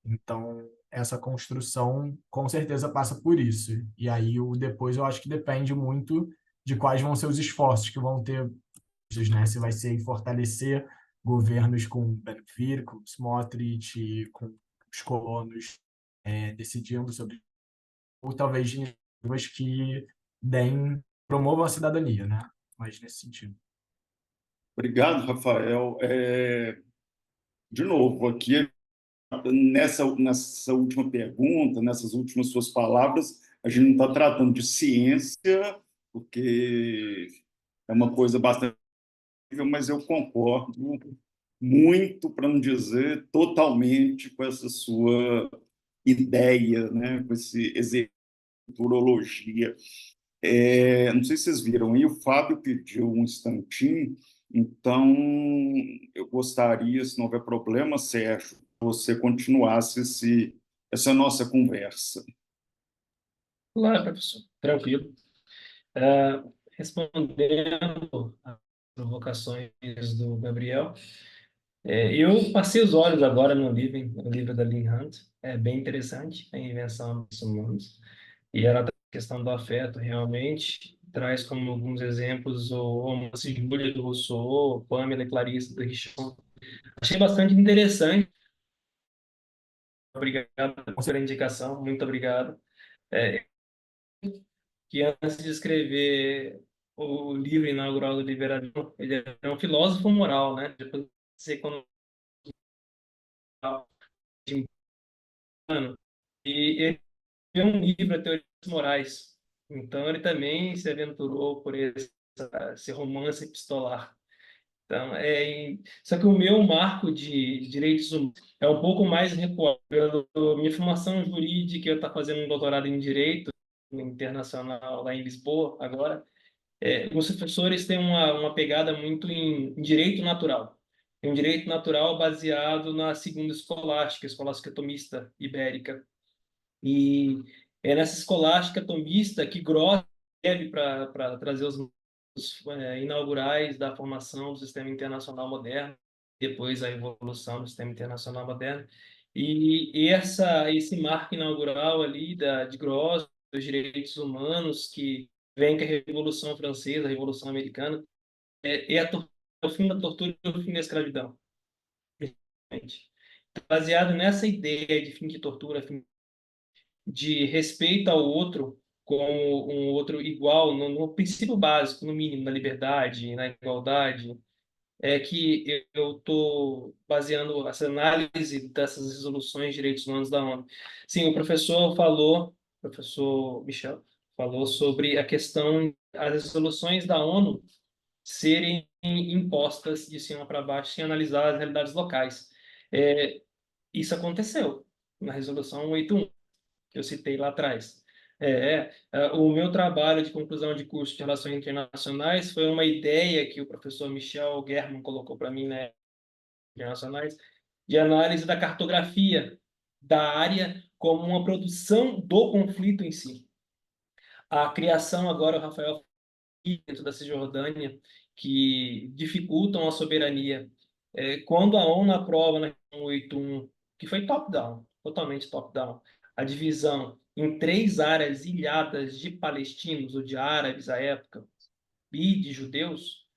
Então, essa construção com certeza passa por isso. E aí o depois eu acho que depende muito de quais vão ser os esforços que vão ter, né? Se vai ser em fortalecer governos com Ben-Gvir, com Smotrich, com os colonos decidindo sobre, ou talvez de iniciativas que promovam a cidadania, né? Mas nesse sentido. Obrigado, Rafael. De novo, aqui nessa última pergunta, nessas últimas suas palavras, a gente não está tratando de ciência, porque é uma coisa bastante, mas eu concordo muito, para não dizer totalmente, com essa sua ideia, né, com esse exercício de urologia. Não sei se vocês viram aí, o Fábio pediu um instantinho, então eu gostaria, se não houver problema, Sérgio, que você continuasse essa nossa conversa. Claro, professor, tranquilo. Ah, respondendo às provocações do Gabriel, eu passei os olhos agora no livro da Lynn Hunt, é bem interessante, a invenção dos humanos, e ela traz a questão do afeto, realmente, traz como alguns exemplos o romance de Júlia do Rousseau, Pamela e Clarice do Richon. Achei bastante interessante, obrigado pela indicação, muito obrigado. É, que antes de escrever o livro inaugural do Liberalismo, ele é um filósofo moral, né? Depois de ser economista de ano, e ele escreveu um livro, A Teoria dos Morais. Então, ele também se aventurou por esse romance epistolar. Então, só que o meu marco de direitos humanos é um pouco mais recuado. Minha formação jurídica, eu estou fazendo um doutorado em Direito Internacional lá em Lisboa, agora. Os professores têm uma pegada muito em direito natural. Tem um direito natural baseado na segunda escolástica tomista ibérica. E é nessa escolástica tomista que Gross serve para trazer os inaugurais da formação do sistema internacional moderno, depois a evolução do sistema internacional moderno. E esse marco inaugural ali de Gross, dos direitos humanos, que vem com a Revolução Francesa, a Revolução Americana, é o fim da tortura e o fim da escravidão. Principalmente. Baseado nessa ideia de fim de tortura, de respeito ao outro como um outro igual, no princípio básico, no mínimo, na liberdade, na igualdade, é que eu estou baseando essa análise dessas resoluções de direitos humanos da ONU. Sim, o professor Michel, falou sobre a questão das resoluções da ONU serem impostas de cima para baixo sem analisar as realidades locais. Isso aconteceu na Resolução 81, que eu citei lá atrás. O meu trabalho de conclusão de curso de Relações Internacionais foi uma ideia que o professor Michel German colocou para mim, né, internacionais, de análise da cartografia da área como uma produção do conflito em si. A criação agora, o Rafael, dentro da Cisjordânia, que dificultam a soberania. Quando a ONU aprova na 81, que foi top-down, totalmente top-down, a divisão em 3 áreas ilhadas de palestinos, ou de árabes à época, e de judeus,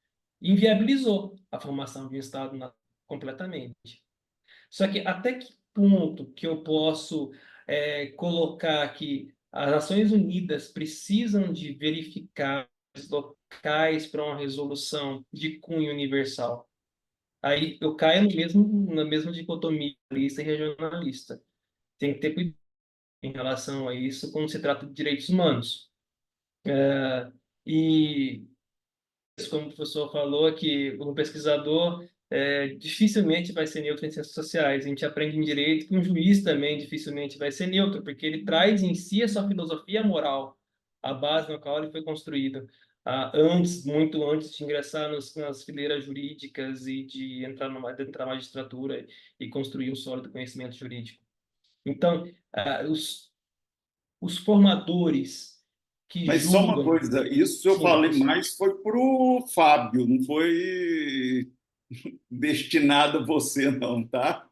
inviabilizou a formação de um Estado completamente. Só que até que ponto que eu posso colocar que as Nações Unidas precisam de verificar os locais para uma resolução de cunho universal? Aí eu caio na mesma dicotomia lista e regionalista. Tem que ter cuidado em relação a isso quando se trata de direitos humanos. E como o professor falou, que o pesquisador dificilmente vai ser neutro em ciências sociais. A gente aprende em direito que um juiz também dificilmente vai ser neutro, porque ele traz em si a sua filosofia moral, a base na qual ele foi construído. Muito antes de ingressar nas fileiras jurídicas e de entrar na magistratura e construir um sólido conhecimento jurídico. Então, os formadores que Mas só uma julgam... coisa, isso eu Sim, falei professor. mais foi para o Fábio, não foi destinado a você, não, tá?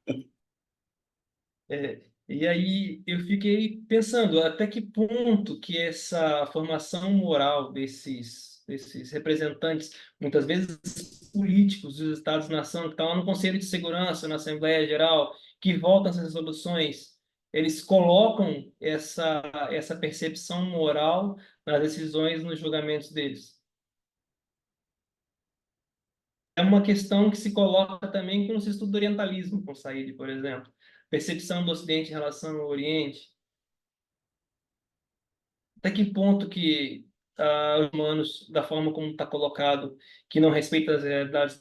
E aí eu fiquei pensando até que ponto que essa formação moral desses representantes, muitas vezes políticos dos Estados-nação, que estão lá no Conselho de Segurança, na Assembleia Geral, que votam essas resoluções, eles colocam essa percepção moral nas decisões, nos julgamentos deles. É uma questão que se coloca também quando se estuda orientalismo, com Said, por exemplo. Percepção do Ocidente em relação ao Oriente. Até que ponto que os humanos, da forma como está colocado, que não respeita as realidades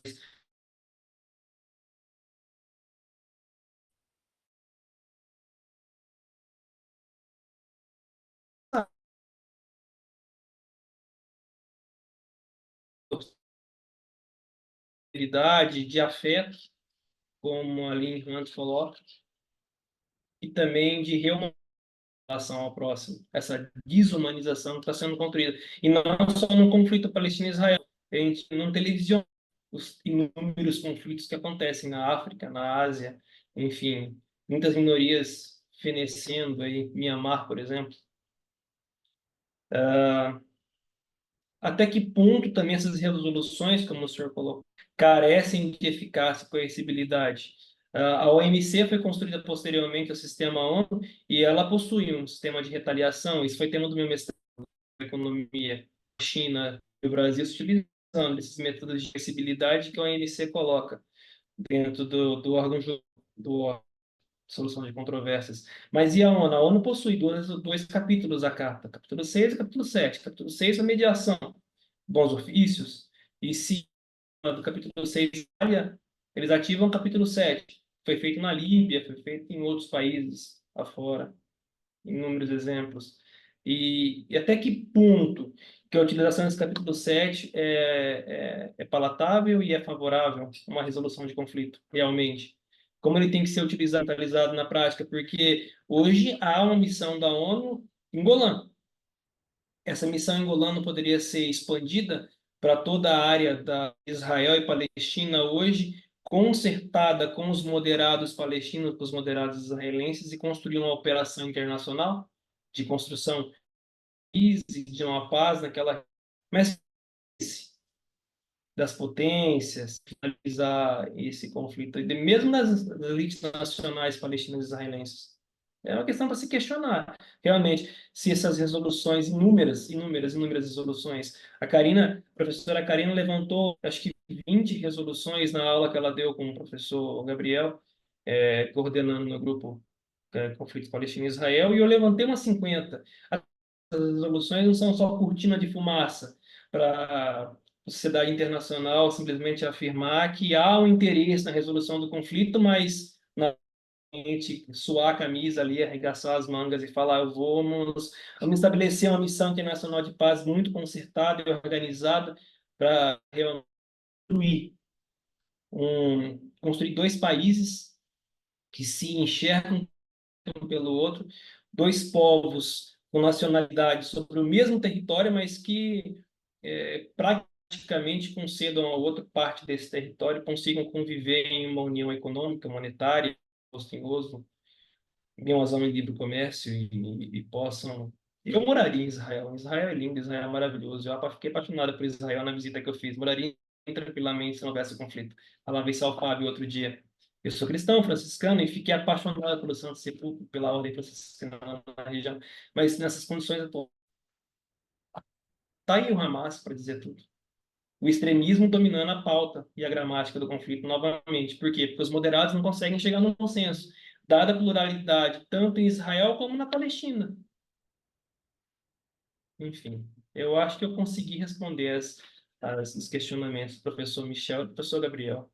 de afeto, como a Lynn Hunt coloca, e também de relação ao próximo, essa desumanização que está sendo construída. E não só no conflito Palestina-Israel, a gente não televisiona os inúmeros conflitos que acontecem na África, na Ásia, enfim, muitas minorias fenecendo aí, Mianmar, por exemplo. Até que ponto também essas resoluções, como o senhor colocou, carecem de eficácia e coercibilidade? A OMC foi construída posteriormente ao sistema ONU e ela possui um sistema de retaliação. Isso foi tema do meu mestrado em economia. A China e o Brasil se utilizando esses métodos de coercibilidade que a OMC coloca dentro do órgão do solução de controvérsias. Mas e a ONU? A ONU possui dois capítulos da carta, capítulo 6 e capítulo 7. Capítulo 6 é a mediação, bons ofícios, e se do capítulo 6 eles ativam o capítulo 7. Foi feito na Líbia, foi feito em outros países afora, inúmeros exemplos. E até que ponto que a utilização desse capítulo 7 é palatável e é favorável a uma resolução de conflito, realmente? Como ele tem que ser utilizado na prática? Porque hoje há uma missão da ONU em Golã. Essa missão em Golã não poderia ser expandida para toda a área da Israel e Palestina hoje, consertada com os moderados palestinos, com os moderados israelenses, e construir uma operação internacional de construção de uma paz naquela, mas das potências, finalizar esse conflito, mesmo nas elites nacionais palestinas e israelenses. É uma questão para se questionar, realmente, se essas resoluções, inúmeras resoluções. A professora Karina levantou, acho que 20 resoluções na aula que ela deu com o professor Gabriel, coordenando no grupo Conflito Palestina e Israel, e eu levantei umas 50. As resoluções não são só cortina de fumaça para a sociedade internacional simplesmente afirmar que há um interesse na resolução do conflito, mas na gente suar a camisa ali, arregaçar as mangas e falar, vamos estabelecer uma missão internacional de paz muito concertada e organizada para construir dois países que se enxergam um pelo outro, dois povos com nacionalidade sobre o mesmo território, mas que praticamente concedam a outra parte desse território, consigam conviver em uma união econômica, monetária, Oslo em Oslo, em uma zona de livre comércio e possam... Eu moraria em Israel. Israel é lindo, Israel é maravilhoso. Eu fiquei apaixonado por Israel na visita que eu fiz. Moraria tranquilamente se não houvesse conflito. Falava isso ao Fábio outro dia. Eu sou cristão, franciscano, e fiquei apaixonado pelo Santo Sepulcro, pela ordem franciscana na região. Mas nessas condições atuais, está aí o Hamas para dizer tudo. O extremismo dominando a pauta e a gramática do conflito novamente. Por quê? Porque os moderados não conseguem chegar no consenso, dada a pluralidade, tanto em Israel como na Palestina. Enfim, eu acho que eu consegui responder os questionamentos do professor Michel e do professor Gabriel.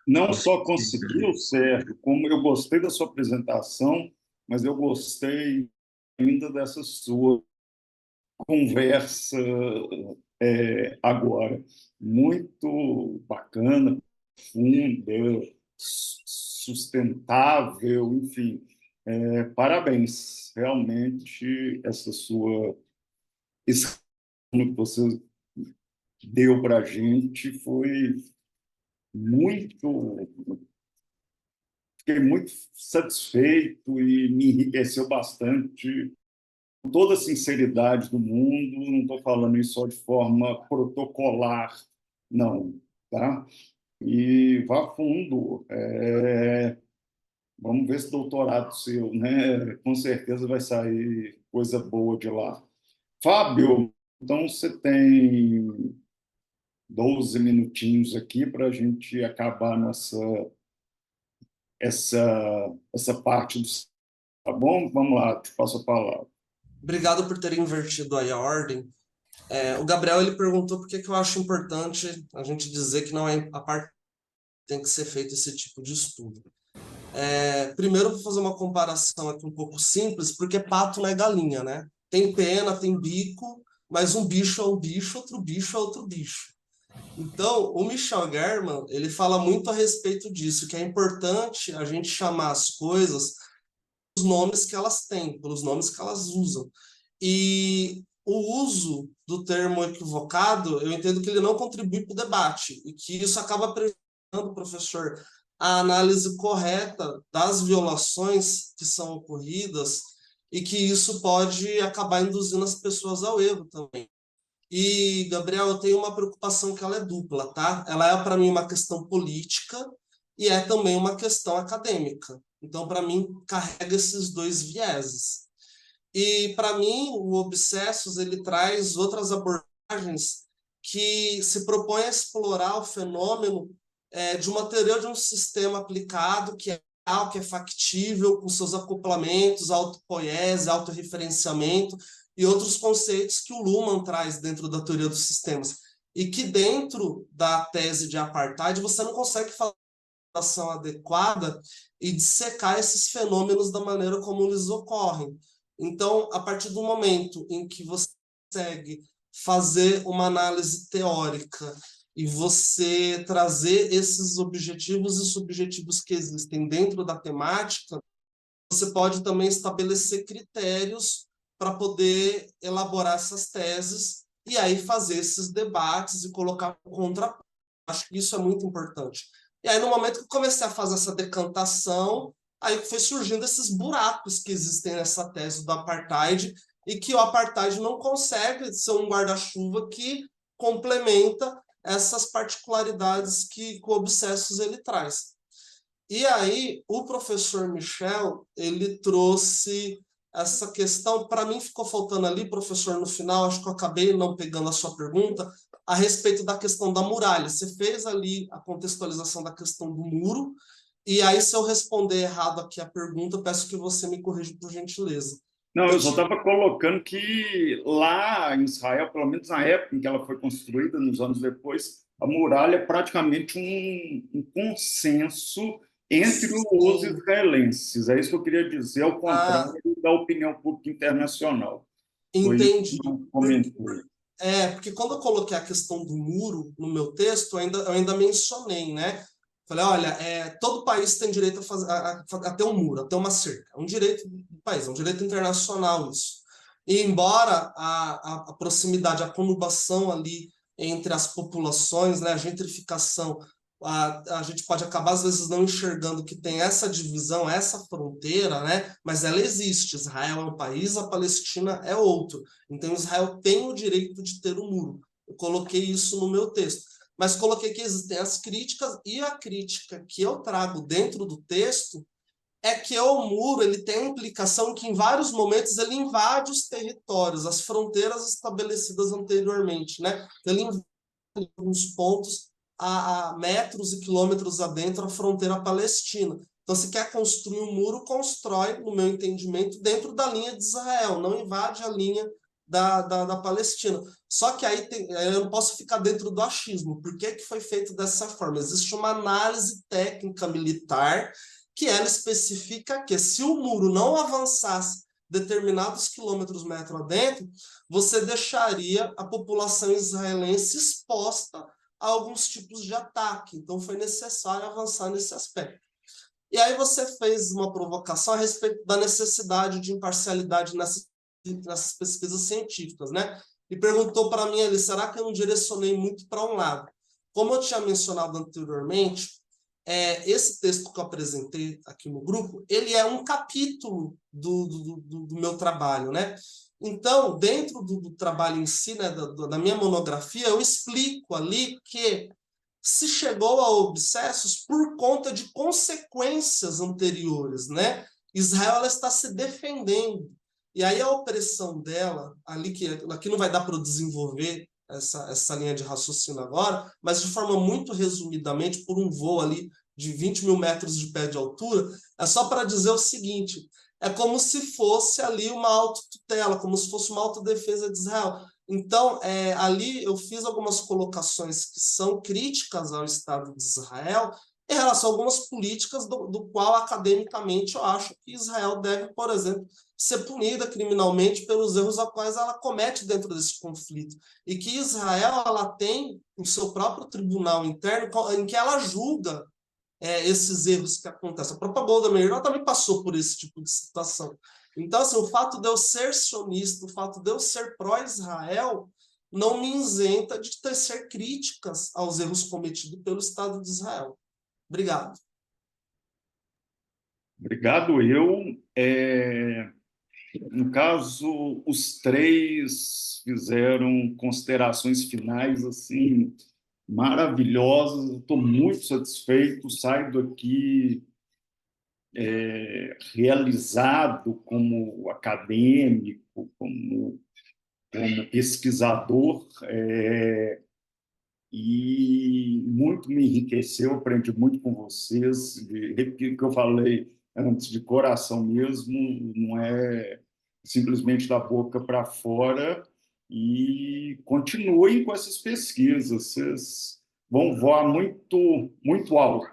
Não só conseguiu, Sérgio, como eu gostei da sua apresentação, mas eu gostei ainda dessa sua conversa agora. Muito bacana, profunda, sustentável, enfim. Parabéns, realmente, esse que você deu para a gente foi muito. Fiquei muito satisfeito e me enriqueceu bastante, com toda a sinceridade do mundo. Não estou falando isso só de forma protocolar, não, tá? E vá fundo. Vamos ver esse doutorado seu, né? Com certeza vai sair coisa boa de lá. Fábio, então você tem 12 minutinhos aqui para a gente acabar essa parte do... Tá bom? Vamos lá, te passo a palavra. Obrigado por ter invertido aí a ordem. O Gabriel ele perguntou por que eu acho importante a gente dizer que não é a parte que tem que ser feito esse tipo de estudo. Primeiro, vou fazer uma comparação aqui um pouco simples, porque pato não é galinha, né? Tem pena, tem bico, mas um bicho é um bicho, outro bicho é outro bicho. Então, o Michel German, ele fala muito a respeito disso, que é importante a gente chamar as coisas pelos nomes que elas têm, pelos nomes que elas usam. E o uso do termo equivocado, eu entendo que ele não contribui para o debate, e que isso acaba prejudicando, professor, a análise correta das violações que são ocorridas, e que isso pode acabar induzindo as pessoas ao erro também. E, Gabriel, eu tenho uma preocupação que ela é dupla, tá? Ela é, para mim, uma questão política e é também uma questão acadêmica. Então, para mim, carrega esses dois vieses. E, para mim, o Obsessos, ele traz outras abordagens que se propõem a explorar o fenômeno de uma teoria de um sistema aplicado que é real, que é factível, com seus acoplamentos, autopoiese, autorreferenciamento, e outros conceitos que o Luhmann traz dentro da teoria dos sistemas. E que dentro da tese de apartheid você não consegue falar de ação adequada e dissecar esses fenômenos da maneira como eles ocorrem. Então, a partir do momento em que você consegue fazer uma análise teórica e você trazer esses objetivos e subjetivos que existem dentro da temática, você pode também estabelecer critérios para poder elaborar essas teses e aí fazer esses debates e colocar contra. Acho que isso é muito importante. E aí, no momento que eu comecei a fazer essa decantação, aí foi surgindo esses buracos que existem nessa tese do apartheid e que o apartheid não consegue ser um guarda-chuva que complementa essas particularidades que o Obsessos ele traz. E aí, o professor Michel, ele trouxe essa questão, para mim ficou faltando ali, professor, no final, acho que eu acabei não pegando a sua pergunta, a respeito da questão da muralha. Você fez ali a contextualização da questão do muro, e aí se eu responder errado aqui a pergunta, peço que você me corrija por gentileza. Não, eu só estava colocando que lá em Israel, pelo menos na época em que ela foi construída, nos anos depois, a muralha é praticamente um consenso entre os israelenses. É isso que eu queria dizer, ao contrário da opinião pública internacional. Entendi. Porque quando eu coloquei a questão do muro no meu texto, eu ainda mencionei, né? Falei, olha, todo país tem direito a ter um muro, a ter uma cerca. É um direito do país, é um direito internacional isso. E embora a proximidade, a conurbação ali entre as populações, né, a gentrificação, a gente pode acabar, às vezes, não enxergando que tem essa divisão, essa fronteira, né? Mas ela existe. Israel é um país, a Palestina é outro. Então, Israel tem o direito de ter um muro. Eu coloquei isso no meu texto. Mas coloquei que existem as críticas, e a crítica que eu trago dentro do texto é que o muro ele tem a implicação que, em vários momentos, ele invade os territórios, as fronteiras estabelecidas anteriormente, né? Ele invade alguns pontos a metros e quilômetros adentro a fronteira palestina. Então, se quer construir um muro, constrói, no meu entendimento, dentro da linha de Israel, não invade a linha da Palestina. Só que aí eu não posso ficar dentro do achismo. Por que foi feito dessa forma? Existe uma análise técnica militar que ela especifica que se o muro não avançasse determinados quilômetros metro adentro, você deixaria a população israelense exposta a alguns tipos de ataque. Então, foi necessário avançar nesse aspecto. E aí você fez uma provocação a respeito da necessidade de imparcialidade nessas pesquisas científicas, né? E perguntou para mim ali, será que eu não direcionei muito para um lado? Como eu tinha mencionado anteriormente, esse texto que eu apresentei aqui no grupo, ele é um capítulo do meu trabalho, né? Então, dentro do trabalho em si, né, da minha monografia, eu explico ali que se chegou a obsessos por conta de consequências anteriores, né? Israel ela está se defendendo. E aí a opressão dela, ali que aqui não vai dar para eu desenvolver essa linha de raciocínio agora, mas de forma muito resumidamente, por um voo ali de 20 mil metros de pé de altura, é só para dizer o seguinte, é como se fosse ali uma autotutela, como se fosse uma autodefesa de Israel. Então, ali eu fiz algumas colocações que são críticas ao Estado de Israel em relação a algumas políticas do qual, academicamente, eu acho que Israel deve, por exemplo, ser punida criminalmente pelos erros a quais ela comete dentro desse conflito. E que Israel ela tem o seu próprio tribunal interno em que ela julga esses erros que acontecem. A propaganda melhor também passou por esse tipo de situação. Então, assim, o fato de eu ser sionista, o fato de eu ser pró-Israel, não me isenta de tecer críticas aos erros cometidos pelo Estado de Israel. Obrigado. Obrigado, eu. No caso, os três fizeram considerações finais assim maravilhosas. Estou muito satisfeito, saio daqui realizado como acadêmico, como pesquisador, e muito me enriqueceu, aprendi muito com vocês, repetir o que eu falei antes, de coração mesmo, não é simplesmente da boca para fora, e continuem com essas pesquisas, vocês vão voar muito, muito alto.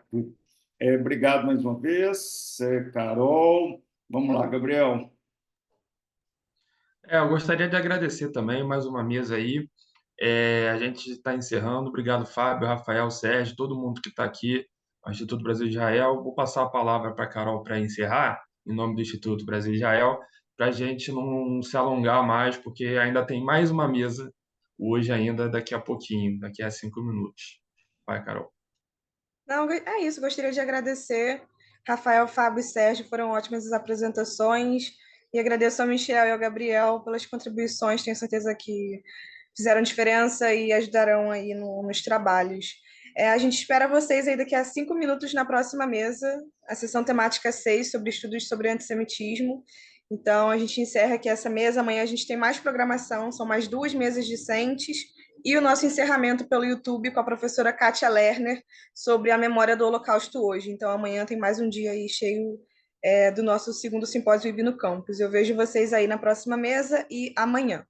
Obrigado mais uma vez, Carol. Vamos lá, Gabriel. Eu gostaria de agradecer também mais uma mesa aí. A gente está encerrando. Obrigado, Fábio, Rafael, Sérgio, todo mundo que está aqui, o Instituto Brasil Israel. Vou passar a palavra para a Carol para encerrar, em nome do Instituto Brasil Israel, para a gente não se alongar mais, porque ainda tem mais uma mesa hoje ainda, daqui a pouquinho, daqui a 5 minutos. Vai, Carol. Não, é isso. Gostaria de agradecer. Rafael, Fábio e Sérgio foram ótimas as apresentações. E agradeço ao Michel e ao Gabriel pelas contribuições. Tenho certeza que fizeram diferença e ajudarão aí nos trabalhos. A gente espera vocês aí daqui a 5 minutos na próxima mesa, a sessão temática 6 sobre estudos sobre antissemitismo. Então, a gente encerra aqui essa mesa. Amanhã a gente tem mais programação, são mais 2 mesas discentes. E o nosso encerramento pelo YouTube com a professora Kátia Lerner sobre a memória do Holocausto hoje. Então, amanhã tem mais um dia aí cheio do nosso segundo simpósio Vive no Campus. Eu vejo vocês aí na próxima mesa e amanhã.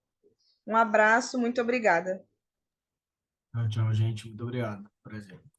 Um abraço, muito obrigada. Tchau, gente. Muito obrigado. Prazer.